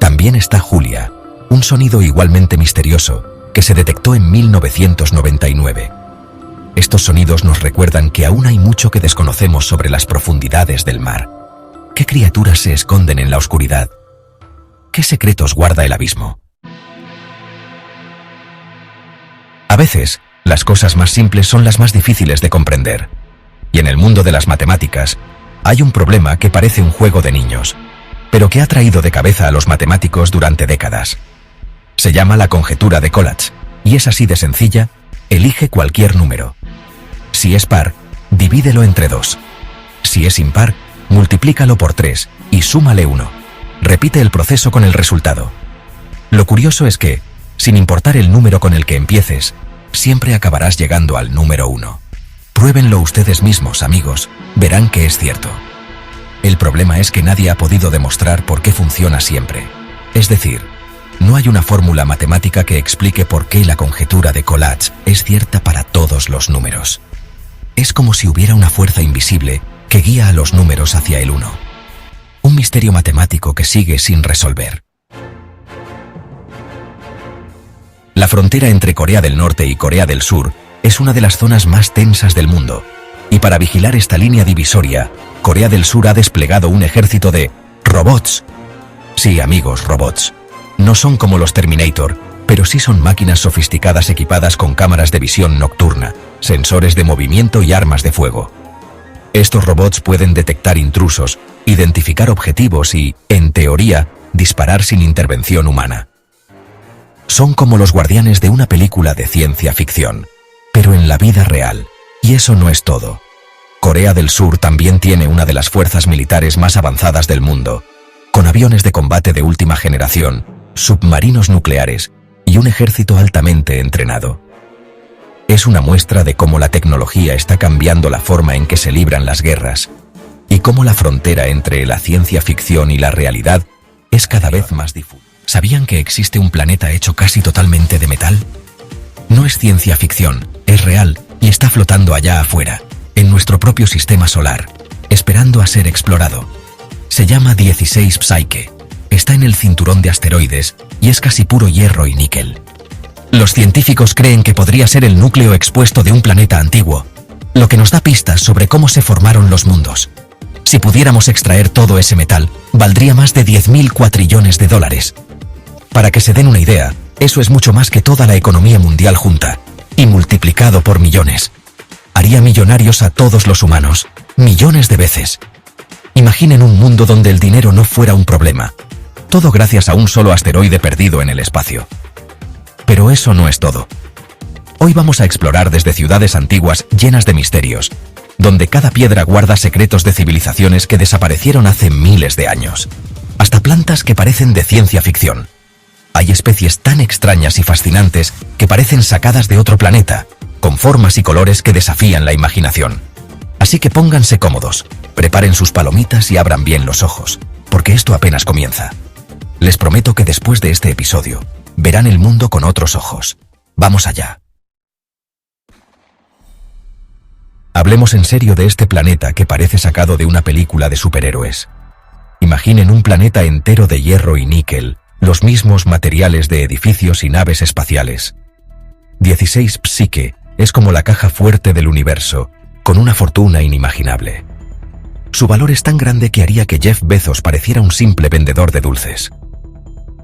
También está Julia, un sonido igualmente misterioso, que se detectó en 1999. Estos sonidos nos recuerdan que aún hay mucho que desconocemos sobre las profundidades del mar. ¿Qué criaturas se esconden en la oscuridad? ¿Qué secretos guarda el abismo? A veces, las cosas más simples son las más difíciles de comprender. Y en el mundo de las matemáticas, hay un problema que parece un juego de niños, pero que ha traído de cabeza a los matemáticos durante décadas. Se llama la conjetura de Collatz, y es así de sencilla: elige cualquier número. Si es par, divídelo entre 2. Si es impar, multiplícalo por 3 y súmale 1. Repite el proceso con el resultado. Lo curioso es que, sin importar el número con el que empieces, siempre acabarás llegando al número 1. Pruébenlo ustedes mismos, amigos, verán que es cierto. El problema es que nadie ha podido demostrar por qué funciona siempre. Es decir, no hay una fórmula matemática que explique por qué la conjetura de Collatz es cierta para todos los números. Es como si hubiera una fuerza invisible que guía a los números hacia el 1. Un misterio matemático que sigue sin resolver. La frontera entre Corea del Norte y Corea del Sur es una de las zonas más tensas del mundo, y para vigilar esta línea divisoria, Corea del Sur ha desplegado un ejército de robots. Sí, amigos, robots. No son como los Terminator, pero sí son máquinas sofisticadas equipadas con cámaras de visión nocturna, sensores de movimiento y armas de fuego. Estos robots pueden detectar intrusos, identificar objetivos y, en teoría, disparar sin intervención humana. Son como los guardianes de una película de ciencia ficción, pero en la vida real. Y eso no es todo. Corea del Sur también tiene una de las fuerzas militares más avanzadas del mundo, con aviones de combate de última generación, submarinos nucleares y un ejército altamente entrenado. Es una muestra de cómo la tecnología está cambiando la forma en que se libran las guerras, y cómo la frontera entre la ciencia ficción y la realidad es cada vez más difusa. ¿Sabían que existe un planeta hecho casi totalmente de metal? No es ciencia ficción, es real y está flotando allá afuera, en nuestro propio sistema solar, esperando a ser explorado. Se llama 16 Psyche. está en el cinturón de asteroides y es casi puro hierro y níquel. Los científicos creen que podría ser el núcleo expuesto de un planeta antiguo, lo que nos da pistas sobre cómo se formaron los mundos. Si pudiéramos extraer todo ese metal, valdría más de 10.000 cuatrillones de dólares. Para que se den una idea, eso es mucho más que toda la economía mundial junta, y multiplicado por millones. Haría millonarios a todos los humanos, millones de veces. Imaginen un mundo donde el dinero no fuera un problema. Todo gracias a un solo asteroide perdido en el espacio. Pero eso no es todo. Hoy vamos a explorar desde ciudades antiguas llenas de misterios, donde cada piedra guarda secretos de civilizaciones que desaparecieron hace miles de años, hasta plantas que parecen de ciencia ficción. Hay especies tan extrañas y fascinantes que parecen sacadas de otro planeta, con formas y colores que desafían la imaginación. Así que pónganse cómodos, preparen sus palomitas y abran bien los ojos, porque esto apenas comienza. Les prometo que después de este episodio, verán el mundo con otros ojos. ¡Vamos allá! Hablemos en serio de este planeta que parece sacado de una película de superhéroes. Imaginen un planeta entero de hierro y níquel, los mismos materiales de edificios y naves espaciales. 16 Psique es como la caja fuerte del universo, con una fortuna inimaginable. Su valor es tan grande que haría que Jeff Bezos pareciera un simple vendedor de dulces.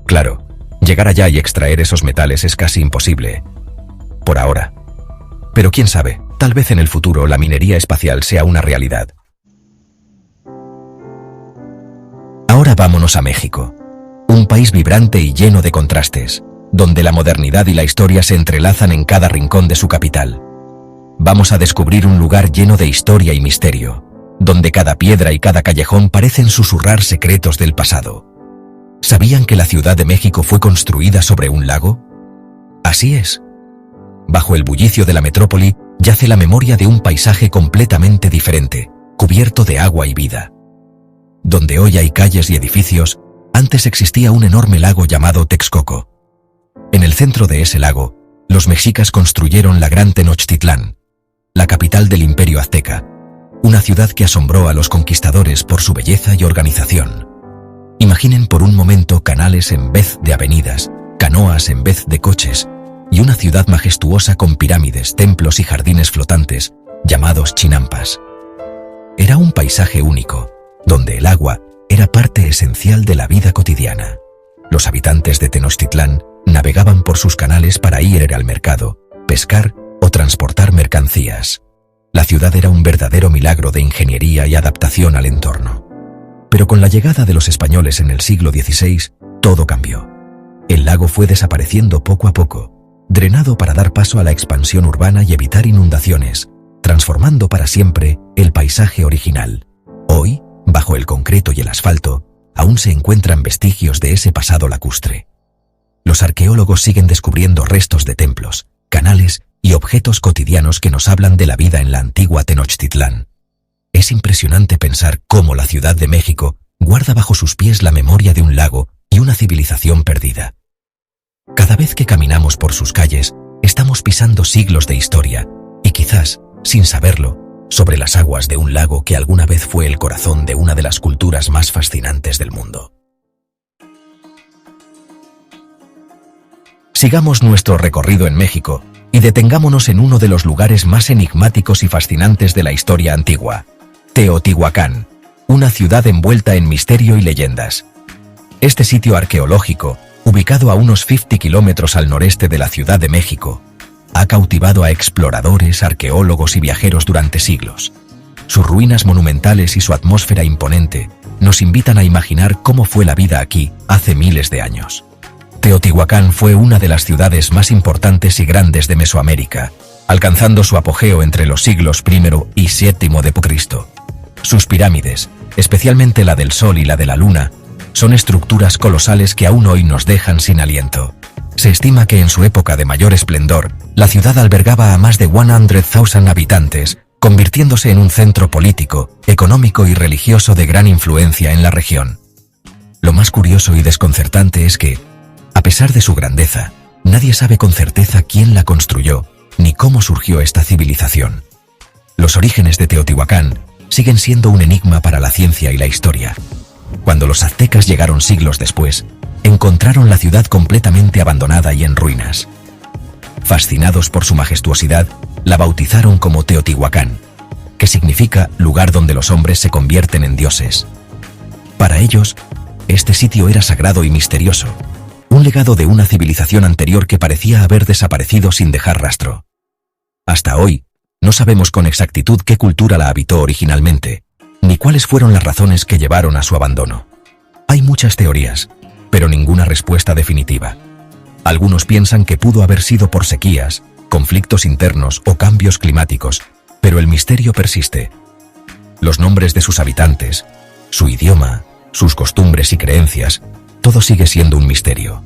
Claro, llegar allá y extraer esos metales es casi imposible. Por ahora. Pero quién sabe, tal vez en el futuro la minería espacial sea una realidad. Ahora vámonos a México. Un país vibrante y lleno de contrastes, donde la modernidad y la historia se entrelazan en cada rincón de su capital. Vamos a descubrir un lugar lleno de historia y misterio, donde cada piedra y cada callejón parecen susurrar secretos del pasado. ¿Sabían que la Ciudad de México fue construida sobre un lago? Así es. Bajo el bullicio de la metrópoli yace la memoria de un paisaje completamente diferente, cubierto de agua y vida. Donde hoy hay calles y edificios, antes existía un enorme lago llamado Texcoco. En el centro de ese lago, los mexicas construyeron la Gran Tenochtitlán, la capital del Imperio Azteca, una ciudad que asombró a los conquistadores por su belleza y organización. Imaginen por un momento canales en vez de avenidas, canoas en vez de coches, y una ciudad majestuosa con pirámides, templos y jardines flotantes, llamados chinampas. Era un paisaje único, donde el agua era parte esencial de la vida cotidiana. Los habitantes de Tenochtitlán navegaban por sus canales para ir al mercado, pescar o transportar mercancías. La ciudad era un verdadero milagro de ingeniería y adaptación al entorno. Pero con la llegada de los españoles en el siglo XVI, todo cambió. El lago fue desapareciendo poco a poco, drenado para dar paso a la expansión urbana y evitar inundaciones, transformando para siempre el paisaje original. Hoy, bajo el concreto y el asfalto, aún se encuentran vestigios de ese pasado lacustre. Los arqueólogos siguen descubriendo restos de templos, canales y objetos cotidianos que nos hablan de la vida en la antigua Tenochtitlán. Es impresionante pensar cómo la Ciudad de México guarda bajo sus pies la memoria de un lago y una civilización perdida. Cada vez que caminamos por sus calles, estamos pisando siglos de historia y quizás, sin saberlo, sobre las aguas de un lago que alguna vez fue el corazón de una de las culturas más fascinantes del mundo. Sigamos nuestro recorrido en México y detengámonos en uno de los lugares más enigmáticos y fascinantes de la historia antigua, Teotihuacán, una ciudad envuelta en misterio y leyendas. Este sitio arqueológico, ubicado a unos 50 kilómetros al noreste de la Ciudad de México, ha cautivado a exploradores, arqueólogos y viajeros durante siglos. Sus ruinas monumentales y su atmósfera imponente nos invitan a imaginar cómo fue la vida aquí hace miles de años. Teotihuacán fue una de las ciudades más importantes y grandes de Mesoamérica, alcanzando su apogeo entre los siglos I y VII d.C. Sus pirámides, especialmente la del Sol y la de la Luna, son estructuras colosales que aún hoy nos dejan sin aliento. Se estima que en su época de mayor esplendor, la ciudad albergaba a más de 100,000 habitantes, convirtiéndose en un centro político, económico y religioso de gran influencia en la región. Lo más curioso y desconcertante es que, a pesar de su grandeza, nadie sabe con certeza quién la construyó, ni cómo surgió esta civilización. Los orígenes de Teotihuacán siguen siendo un enigma para la ciencia y la historia. Cuando los aztecas llegaron siglos después, encontraron la ciudad completamente abandonada y en ruinas. Fascinados por su majestuosidad, la bautizaron como Teotihuacán, que significa lugar donde los hombres se convierten en dioses. Para ellos, este sitio era sagrado y misterioso, un legado de una civilización anterior que parecía haber desaparecido sin dejar rastro. Hasta hoy, no sabemos con exactitud qué cultura la habitó originalmente, ni cuáles fueron las razones que llevaron a su abandono. Hay muchas teorías, pero ninguna respuesta definitiva. Algunos piensan que pudo haber sido por sequías, conflictos internos o cambios climáticos, pero el misterio persiste. Los nombres de sus habitantes, su idioma, sus costumbres y creencias, todo sigue siendo un misterio.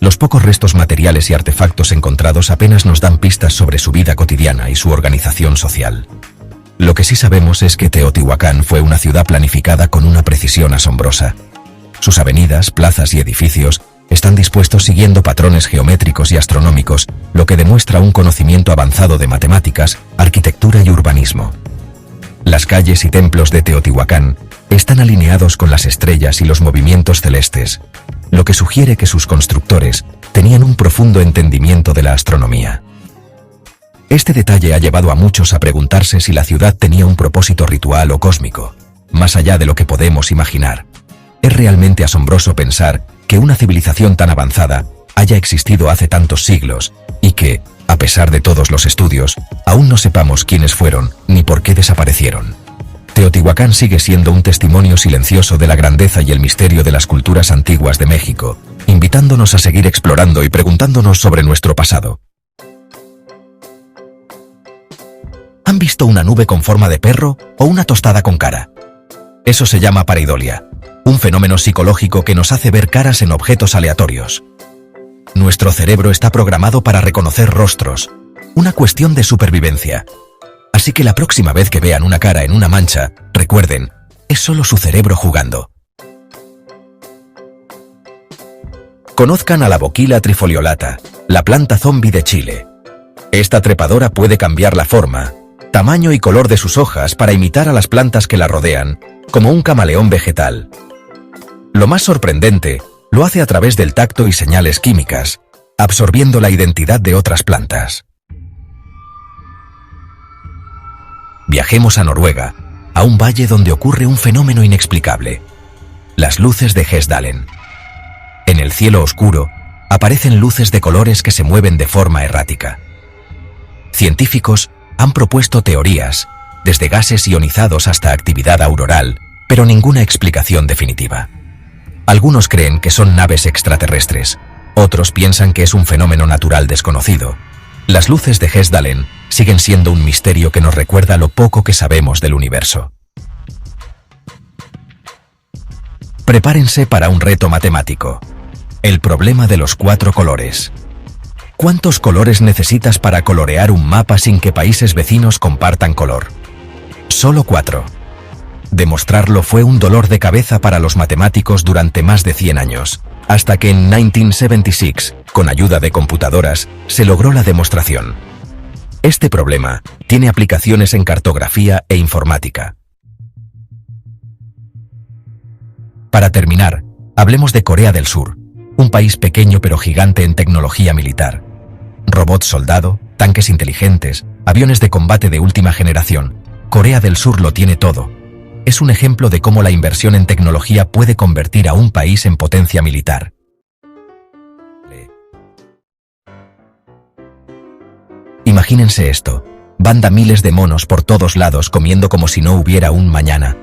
Los pocos restos materiales y artefactos encontrados apenas nos dan pistas sobre su vida cotidiana y su organización social. Lo que sí sabemos es que Teotihuacán fue una ciudad planificada con una precisión asombrosa. Sus avenidas, plazas y edificios están dispuestos siguiendo patrones geométricos y astronómicos, lo que demuestra un conocimiento avanzado de matemáticas, arquitectura y urbanismo. Las calles y templos de Teotihuacán están alineados con las estrellas y los movimientos celestes, lo que sugiere que sus constructores tenían un profundo entendimiento de la astronomía. Este detalle ha llevado a muchos a preguntarse si la ciudad tenía un propósito ritual o cósmico, más allá de lo que podemos imaginar. Es realmente asombroso pensar que una civilización tan avanzada haya existido hace tantos siglos y que, a pesar de todos los estudios, aún no sepamos quiénes fueron ni por qué desaparecieron. Teotihuacán sigue siendo un testimonio silencioso de la grandeza y el misterio de las culturas antiguas de México, invitándonos a seguir explorando y preguntándonos sobre nuestro pasado. ¿Han visto una nube con forma de perro o una tostada con cara? Eso se llama pareidolia, un fenómeno psicológico que nos hace ver caras en objetos aleatorios. Nuestro cerebro está programado para reconocer rostros, una cuestión de supervivencia. Así que la próxima vez que vean una cara en una mancha, recuerden, es solo su cerebro jugando. Conozcan a la Boquila trifoliolata, la planta zombi de Chile. Esta trepadora puede cambiar la forma, tamaño y color de sus hojas para imitar a las plantas que la rodean, como un camaleón vegetal. Lo más sorprendente, lo hace a través del tacto y señales químicas, absorbiendo la identidad de otras plantas. Viajemos a Noruega, a un valle donde ocurre un fenómeno inexplicable: las luces de Hesdalen. En el cielo oscuro, aparecen luces de colores que se mueven de forma errática. Científicos han propuesto teorías, desde gases ionizados hasta actividad auroral, pero ninguna explicación definitiva. Algunos creen que son naves extraterrestres, otros piensan que es un fenómeno natural desconocido. Las luces de Hesdalen siguen siendo un misterio que nos recuerda lo poco que sabemos del universo. Prepárense para un reto matemático. El problema de los 4 colores. ¿Cuántos colores necesitas para colorear un mapa sin que países vecinos compartan color? Solo 4. Demostrarlo fue un dolor de cabeza para los matemáticos durante más de 100 años, hasta que en 1976, con ayuda de computadoras, se logró la demostración. Este problema tiene aplicaciones en cartografía e informática. Para terminar, hablemos de Corea del Sur, un país pequeño pero gigante en tecnología militar. Robots soldado, tanques inteligentes, aviones de combate de última generación. Corea del Sur lo tiene todo. Es un ejemplo de cómo la inversión en tecnología puede convertir a un país en potencia militar. Imagínense esto: banda miles de monos por todos lados comiendo como si no hubiera un mañana.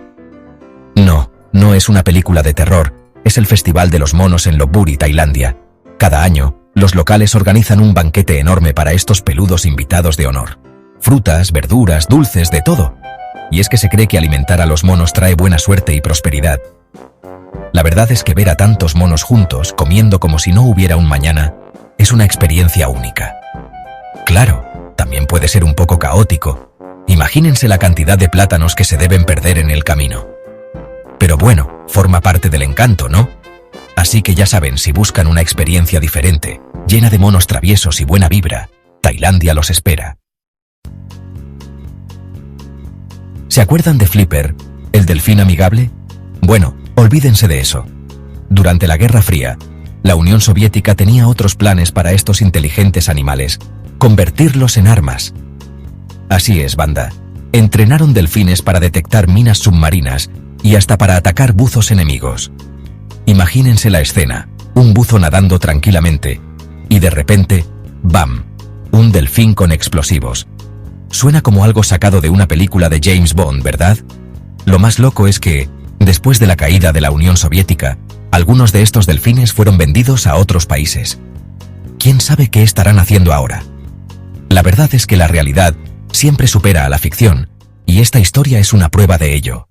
No, no es una película de terror, es el Festival de los Monos en Lopburi, Tailandia. Cada año, los locales organizan un banquete enorme para estos peludos invitados de honor. Frutas, verduras, dulces, de todo. Y es que se cree que alimentar a los monos trae buena suerte y prosperidad. La verdad es que ver a tantos monos juntos, comiendo como si no hubiera un mañana, es una experiencia única. Claro, también puede ser un poco caótico. Imagínense la cantidad de plátanos que se deben perder en el camino. Pero bueno, forma parte del encanto, ¿no? Así que ya saben, si buscan una experiencia diferente, llena de monos traviesos y buena vibra, Tailandia los espera. ¿Se acuerdan de Flipper, el delfín amigable? Bueno, Olvídense de eso. Durante la Guerra Fría, la Unión Soviética tenía otros planes para estos inteligentes animales, convertirlos en armas. Así es, banda. Entrenaron delfines para detectar minas submarinas y hasta para atacar buzos enemigos. Imagínense la escena, un buzo nadando tranquilamente, y de repente, ¡bam!, un delfín con explosivos. Suena como algo sacado de una película de James Bond, ¿verdad? Lo más loco es que, después de la caída de la Unión Soviética, algunos de estos delfines fueron vendidos a otros países. ¿Quién sabe qué estarán haciendo ahora? La verdad es que la realidad siempre supera a la ficción, y esta historia es una prueba de ello.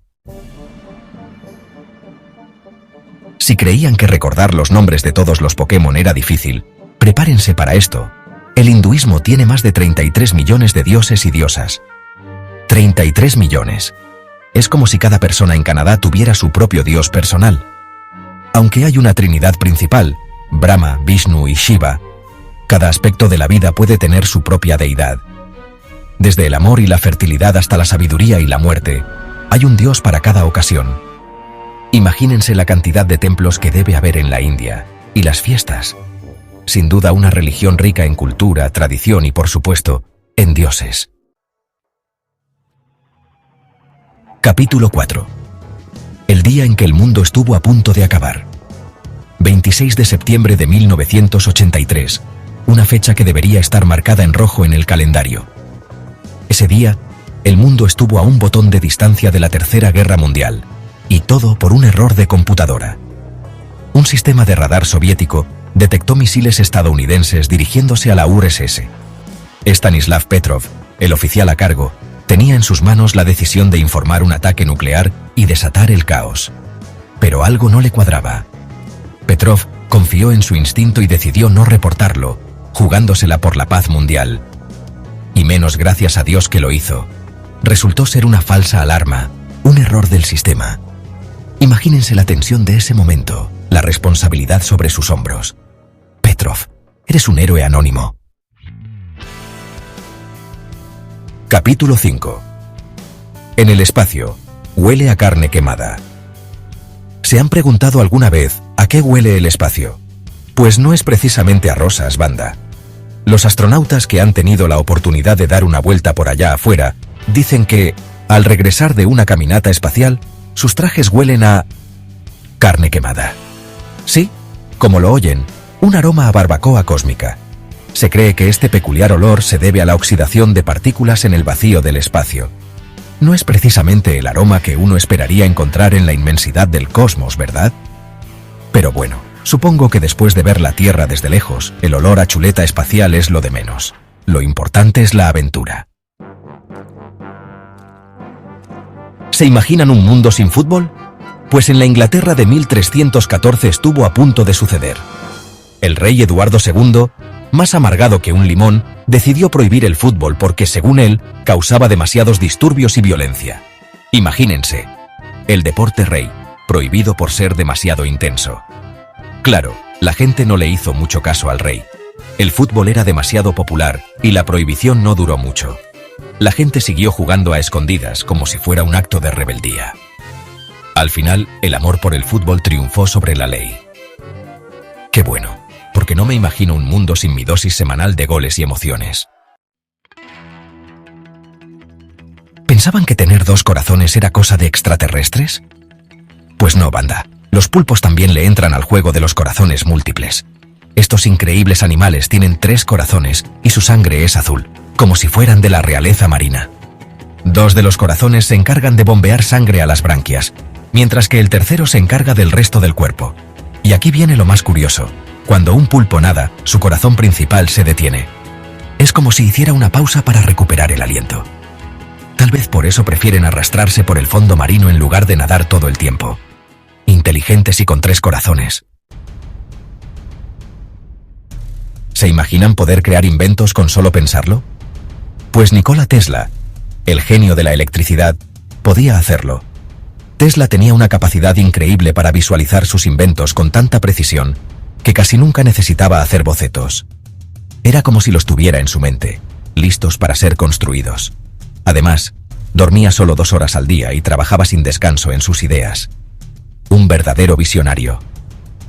Si creían que recordar los nombres de todos los Pokémon era difícil, prepárense para esto. El hinduismo tiene más de 33 millones de dioses y diosas. 33 millones. Es como si cada persona en Canadá tuviera su propio dios personal. Aunque hay una trinidad principal, Brahma, Vishnu y Shiva, cada aspecto de la vida puede tener su propia deidad. Desde el amor y la fertilidad hasta la sabiduría y la muerte, hay un dios para cada ocasión. Imagínense la cantidad de templos que debe haber en la India, y las fiestas. Sin duda una religión rica en cultura, tradición y, por supuesto, en dioses. Capítulo 4. El día en que el mundo estuvo a punto de acabar. 26 de septiembre de 1983, una fecha que debería estar marcada en rojo en el calendario. Ese día, el mundo estuvo a un botón de distancia de la Tercera Guerra Mundial, y todo por un error de computadora. Un sistema de radar soviético detectó misiles estadounidenses dirigiéndose a la URSS. Stanislav Petrov, el oficial a cargo, tenía en sus manos la decisión de informar un ataque nuclear y desatar el caos. Pero algo no le cuadraba. Petrov confió en su instinto y decidió no reportarlo, jugándosela por la paz mundial. Y menos gracias a Dios que lo hizo. Resultó ser una falsa alarma, un error del sistema. Imagínense la tensión de ese momento, la responsabilidad sobre sus hombros. Petrov, eres un héroe anónimo. Capítulo 5. En el espacio, huele a carne quemada. ¿Se han preguntado alguna vez a qué huele el espacio? Pues no es precisamente a rosas, banda. Los astronautas que han tenido la oportunidad de dar una vuelta por allá afuera dicen que, al regresar de una caminata espacial, sus trajes huelen a carne quemada. Sí, como lo oyen, un aroma a barbacoa cósmica. Se cree que este peculiar olor se debe a la oxidación de partículas en el vacío del espacio. No es precisamente el aroma que uno esperaría encontrar en la inmensidad del cosmos, ¿verdad? Pero bueno, supongo que después de ver la Tierra desde lejos, el olor a chuleta espacial es lo de menos. Lo importante es la aventura. ¿Se imaginan un mundo sin fútbol? Pues en la Inglaterra de 1314 estuvo a punto de suceder. El rey Eduardo II, más amargado que un limón, decidió prohibir el fútbol porque, según él, causaba demasiados disturbios y violencia. Imagínense, el deporte rey, prohibido por ser demasiado intenso. Claro, la gente no le hizo mucho caso al rey. El fútbol era demasiado popular y la prohibición no duró mucho. La gente siguió jugando a escondidas como si fuera un acto de rebeldía. Al final, el amor por el fútbol triunfó sobre la ley. Qué bueno, porque no me imagino un mundo sin mi dosis semanal de goles y emociones. ¿Pensaban que tener dos corazones era cosa de extraterrestres? Pues no, banda. Los pulpos también le entran al juego de los corazones múltiples. Estos increíbles animales tienen 3 corazones y su sangre es azul, como si fueran de la realeza marina. 2 de los corazones se encargan de bombear sangre a las branquias, mientras que el tercero se encarga del resto del cuerpo. Y aquí viene lo más curioso. Cuando un pulpo nada, su corazón principal se detiene. Es como si hiciera una pausa para recuperar el aliento. Tal vez por eso prefieren arrastrarse por el fondo marino en lugar de nadar todo el tiempo. Inteligentes y con 3 corazones. ¿Se imaginan poder crear inventos con solo pensarlo? Pues Nikola Tesla, el genio de la electricidad, podía hacerlo. Tesla tenía una capacidad increíble para visualizar sus inventos con tanta precisión que casi nunca necesitaba hacer bocetos. Era como si los tuviera en su mente, listos para ser construidos. Además, dormía solo 2 horas al día y trabajaba sin descanso en sus ideas. Un verdadero visionario.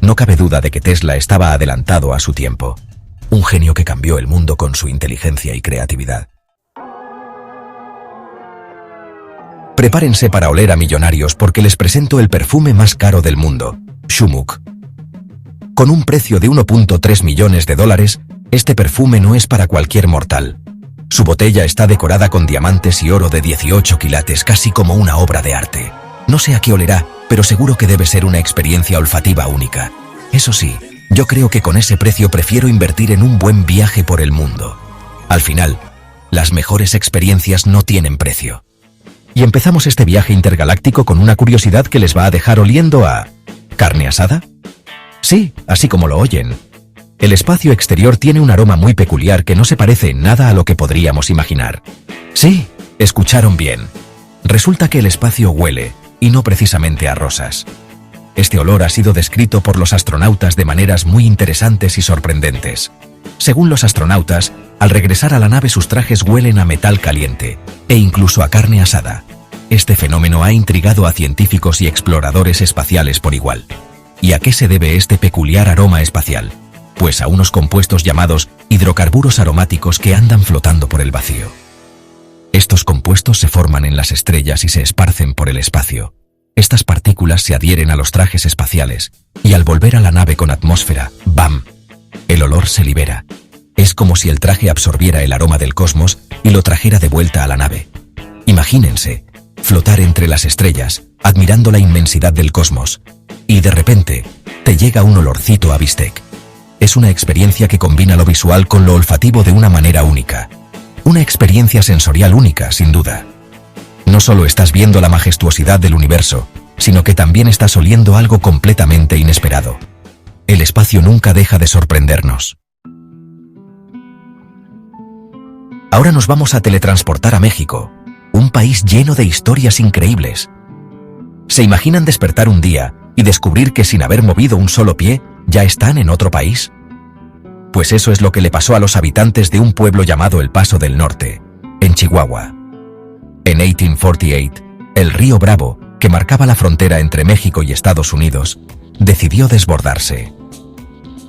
No cabe duda de que Tesla estaba adelantado a su tiempo. Un genio que cambió el mundo con su inteligencia y creatividad. Prepárense para oler a millonarios porque les presento el perfume más caro del mundo, Shumuk. Con un precio de 1.3 millones de dólares, este perfume no es para cualquier mortal. Su botella está decorada con diamantes y oro de 18 quilates, casi como una obra de arte. No sé a qué olerá, pero seguro que debe ser una experiencia olfativa única. Eso sí, yo creo que con ese precio prefiero invertir en un buen viaje por el mundo. Al final, las mejores experiencias no tienen precio. Y empezamos este viaje intergaláctico con una curiosidad que les va a dejar oliendo a... ¿carne asada? Sí, así como lo oyen. El espacio exterior tiene un aroma muy peculiar que no se parece en nada a lo que podríamos imaginar. Sí, escucharon bien. Resulta que el espacio huele, y no precisamente a rosas. Este olor ha sido descrito por los astronautas de maneras muy interesantes y sorprendentes. Según los astronautas, al regresar a la nave sus trajes huelen a metal caliente, e incluso a carne asada. Este fenómeno ha intrigado a científicos y exploradores espaciales por igual. ¿Y a qué se debe este peculiar aroma espacial? Pues a unos compuestos llamados hidrocarburos aromáticos que andan flotando por el vacío. Estos compuestos se forman en las estrellas y se esparcen por el espacio. Estas partículas se adhieren a los trajes espaciales, y al volver a la nave con atmósfera, ¡bam!, el olor se libera. Es como si el traje absorbiera el aroma del cosmos y lo trajera de vuelta a la nave. Imagínense, flotar entre las estrellas, admirando la inmensidad del cosmos, y de repente, te llega un olorcito a bistec. Es una experiencia que combina lo visual con lo olfativo de una manera única. Una experiencia sensorial única, sin duda. No solo estás viendo la majestuosidad del universo, sino que también estás oliendo algo completamente inesperado. El espacio nunca deja de sorprendernos. Ahora nos vamos a teletransportar a México, un país lleno de historias increíbles. ¿Se imaginan despertar un día y descubrir que sin haber movido un solo pie, ya están en otro país? Pues eso es lo que le pasó a los habitantes de un pueblo llamado El Paso del Norte, en Chihuahua. En 1848, el río Bravo, que marcaba la frontera entre México y Estados Unidos, decidió desbordarse.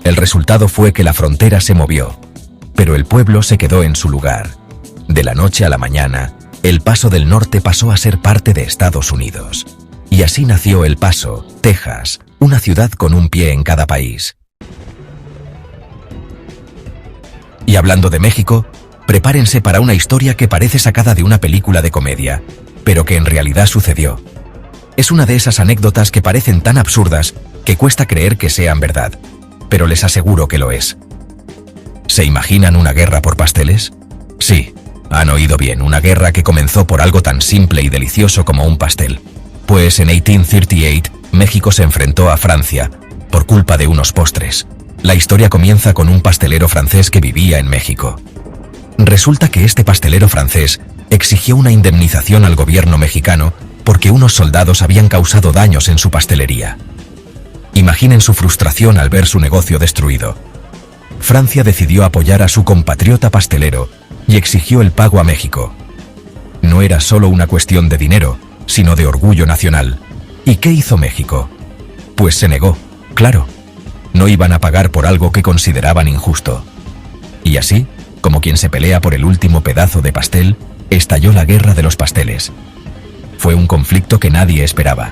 El resultado fue que la frontera se movió, pero el pueblo se quedó en su lugar. De la noche a la mañana, El Paso del Norte pasó a ser parte de Estados Unidos. Y así nació El Paso, Texas, una ciudad con un pie en cada país. Y hablando de México, prepárense para una historia que parece sacada de una película de comedia, pero que en realidad sucedió. Es una de esas anécdotas que parecen tan absurdas que cuesta creer que sean verdad, pero les aseguro que lo es. ¿Se imaginan una guerra por pasteles? Sí, han oído bien, una guerra que comenzó por algo tan simple y delicioso como un pastel. Pues en 1838, México se enfrentó a Francia, por culpa de unos postres. La historia comienza con un pastelero francés que vivía en México. Resulta que este pastelero francés exigió una indemnización al gobierno mexicano porque unos soldados habían causado daños en su pastelería. Imaginen su frustración al ver su negocio destruido. Francia decidió apoyar a su compatriota pastelero y exigió el pago a México. No era solo una cuestión de dinero, sino de orgullo nacional. ¿Y qué hizo México? Pues se negó, claro. No iban a pagar por algo que consideraban injusto. Y así, como quien se pelea por el último pedazo de pastel, estalló la guerra de los pasteles. Fue un conflicto que nadie esperaba.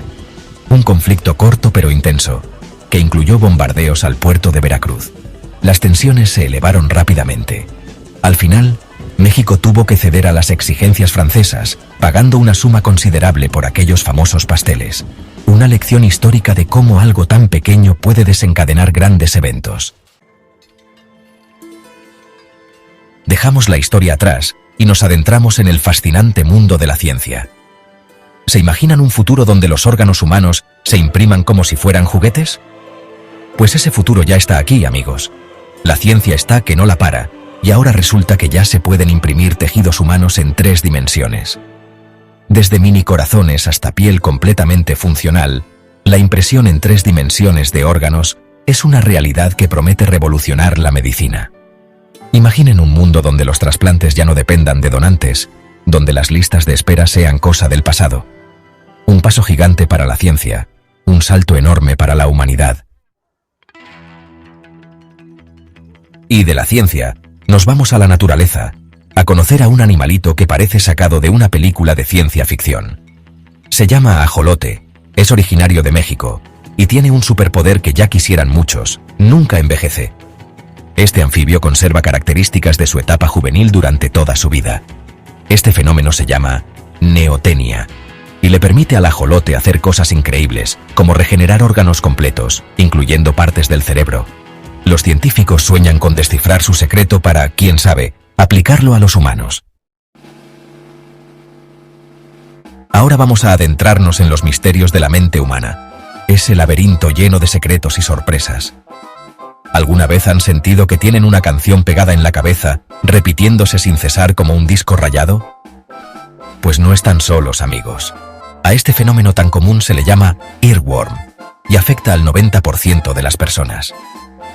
Un conflicto corto pero intenso, que incluyó bombardeos al puerto de Veracruz. Las tensiones se elevaron rápidamente. Al final, México tuvo que ceder a las exigencias francesas, pagando una suma considerable por aquellos famosos pasteles. Una lección histórica de cómo algo tan pequeño puede desencadenar grandes eventos. Dejamos la historia atrás y nos adentramos en el fascinante mundo de la ciencia. ¿Se imaginan un futuro donde los órganos humanos se impriman como si fueran juguetes? Pues ese futuro ya está aquí, amigos. La ciencia está que no la para, y ahora resulta que ya se pueden imprimir tejidos humanos en 3 dimensiones. Desde mini corazones hasta piel completamente funcional, la impresión en 3 dimensiones de órganos es una realidad que promete revolucionar la medicina. Imaginen un mundo donde los trasplantes ya no dependan de donantes, donde las listas de espera sean cosa del pasado. Un paso gigante para la ciencia, un salto enorme para la humanidad. Y de la ciencia, nos vamos a la naturaleza, a conocer a un animalito que parece sacado de una película de ciencia ficción. Se llama ajolote, es originario de México, y tiene un superpoder que ya quisieran muchos: nunca envejece. Este anfibio conserva características de su etapa juvenil durante toda su vida. Este fenómeno se llama neotenia, y le permite al ajolote hacer cosas increíbles, como regenerar órganos completos, incluyendo partes del cerebro. Los científicos sueñan con descifrar su secreto para, quién sabe, aplicarlo a los humanos. Ahora vamos a adentrarnos en los misterios de la mente humana, ese laberinto lleno de secretos y sorpresas. ¿Alguna vez han sentido que tienen una canción pegada en la cabeza, repitiéndose sin cesar como un disco rayado? Pues no están solos, amigos. A este fenómeno tan común se le llama earworm, y afecta al 90% de las personas.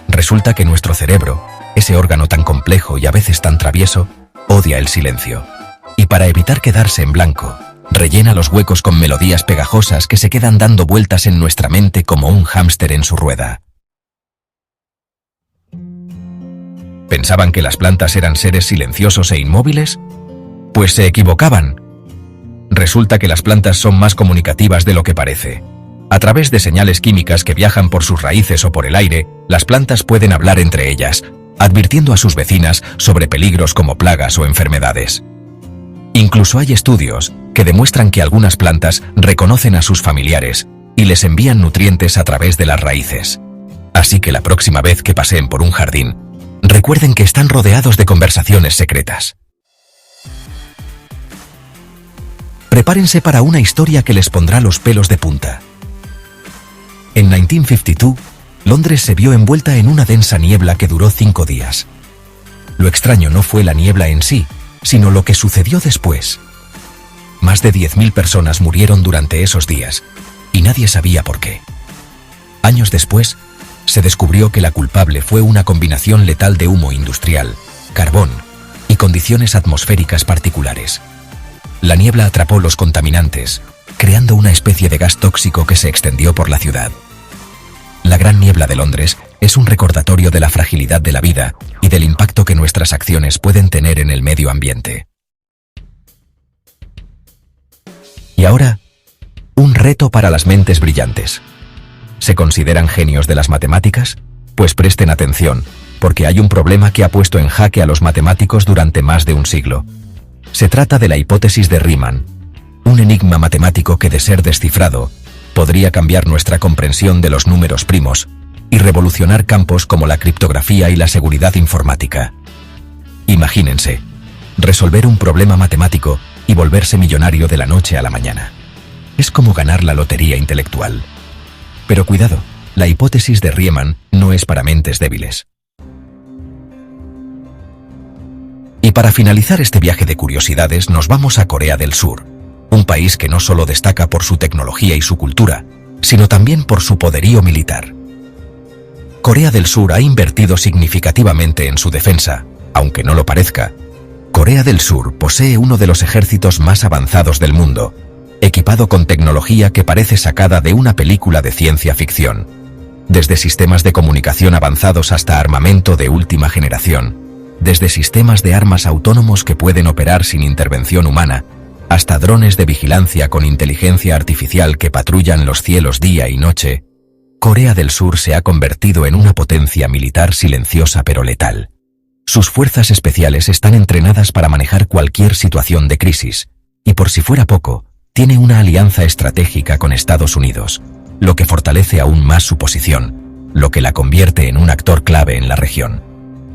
Resulta que nuestro cerebro, ese órgano tan complejo y a veces tan travieso, odia el silencio. Y para evitar quedarse en blanco, rellena los huecos con melodías pegajosas que se quedan dando vueltas en nuestra mente como un hámster en su rueda. ¿Pensaban que las plantas eran seres silenciosos e inmóviles? Pues se equivocaban. Resulta que las plantas son más comunicativas de lo que parece. A través de señales químicas que viajan por sus raíces o por el aire, las plantas pueden hablar entre ellas, advirtiendo a sus vecinas sobre peligros como plagas o enfermedades. Incluso hay estudios que demuestran que algunas plantas reconocen a sus familiares y les envían nutrientes a través de las raíces. Así que la próxima vez que paseen por un jardín, recuerden que están rodeados de conversaciones secretas. Prepárense para una historia que les pondrá los pelos de punta. En 1952, Londres se vio envuelta en una densa niebla que duró 5 días. Lo extraño no fue la niebla en sí, sino lo que sucedió después. Más de 10.000 personas murieron durante esos días, y nadie sabía por qué. Años después, se descubrió que la culpable fue una combinación letal de humo industrial, carbón y condiciones atmosféricas particulares. La niebla atrapó los contaminantes, creando una especie de gas tóxico que se extendió por la ciudad. La Gran Niebla de Londres es un recordatorio de la fragilidad de la vida y del impacto que nuestras acciones pueden tener en el medio ambiente. Y ahora, un reto para las mentes brillantes. ¿Se consideran genios de las matemáticas? Pues presten atención, porque hay un problema que ha puesto en jaque a los matemáticos durante más de un siglo. Se trata de la hipótesis de Riemann, un enigma matemático que, de ser descifrado, podría cambiar nuestra comprensión de los números primos y revolucionar campos como la criptografía y la seguridad informática. Imagínense, resolver un problema matemático y volverse millonario de la noche a la mañana. Es como ganar la lotería intelectual. Pero cuidado, la hipótesis de Riemann no es para mentes débiles. Y para finalizar este viaje de curiosidades nos vamos a Corea del Sur, un país que no solo destaca por su tecnología y su cultura, sino también por su poderío militar. Corea del Sur ha invertido significativamente en su defensa, aunque no lo parezca. Corea del Sur posee uno de los ejércitos más avanzados del mundo, equipado con tecnología que parece sacada de una película de ciencia ficción. Desde sistemas de comunicación avanzados hasta armamento de última generación, desde sistemas de armas autónomos que pueden operar sin intervención humana, hasta drones de vigilancia con inteligencia artificial que patrullan los cielos día y noche, Corea del Sur se ha convertido en una potencia militar silenciosa pero letal. Sus fuerzas especiales están entrenadas para manejar cualquier situación de crisis, y por si fuera poco, tiene una alianza estratégica con Estados Unidos, lo que fortalece aún más su posición, lo que la convierte en un actor clave en la región.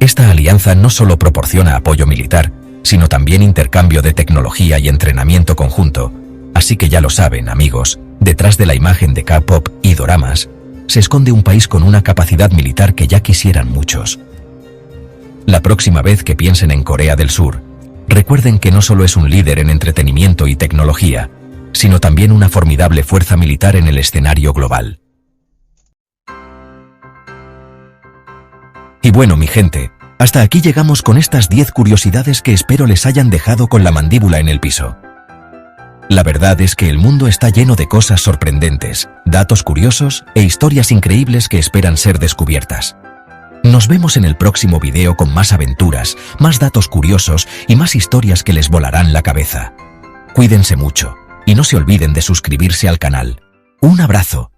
Esta alianza no solo proporciona apoyo militar, sino también intercambio de tecnología y entrenamiento conjunto. Así que ya lo saben, amigos, detrás de la imagen de K-pop y doramas, se esconde un país con una capacidad militar que ya quisieran muchos. La próxima vez que piensen en Corea del Sur, recuerden que no solo es un líder en entretenimiento y tecnología, sino también una formidable fuerza militar en el escenario global. Y bueno, mi gente, hasta aquí llegamos con estas 10 curiosidades que espero les hayan dejado con la mandíbula en el piso. La verdad es que el mundo está lleno de cosas sorprendentes, datos curiosos e historias increíbles que esperan ser descubiertas. Nos vemos en el próximo video con más aventuras, más datos curiosos y más historias que les volarán la cabeza. Cuídense mucho y no se olviden de suscribirse al canal. Un abrazo.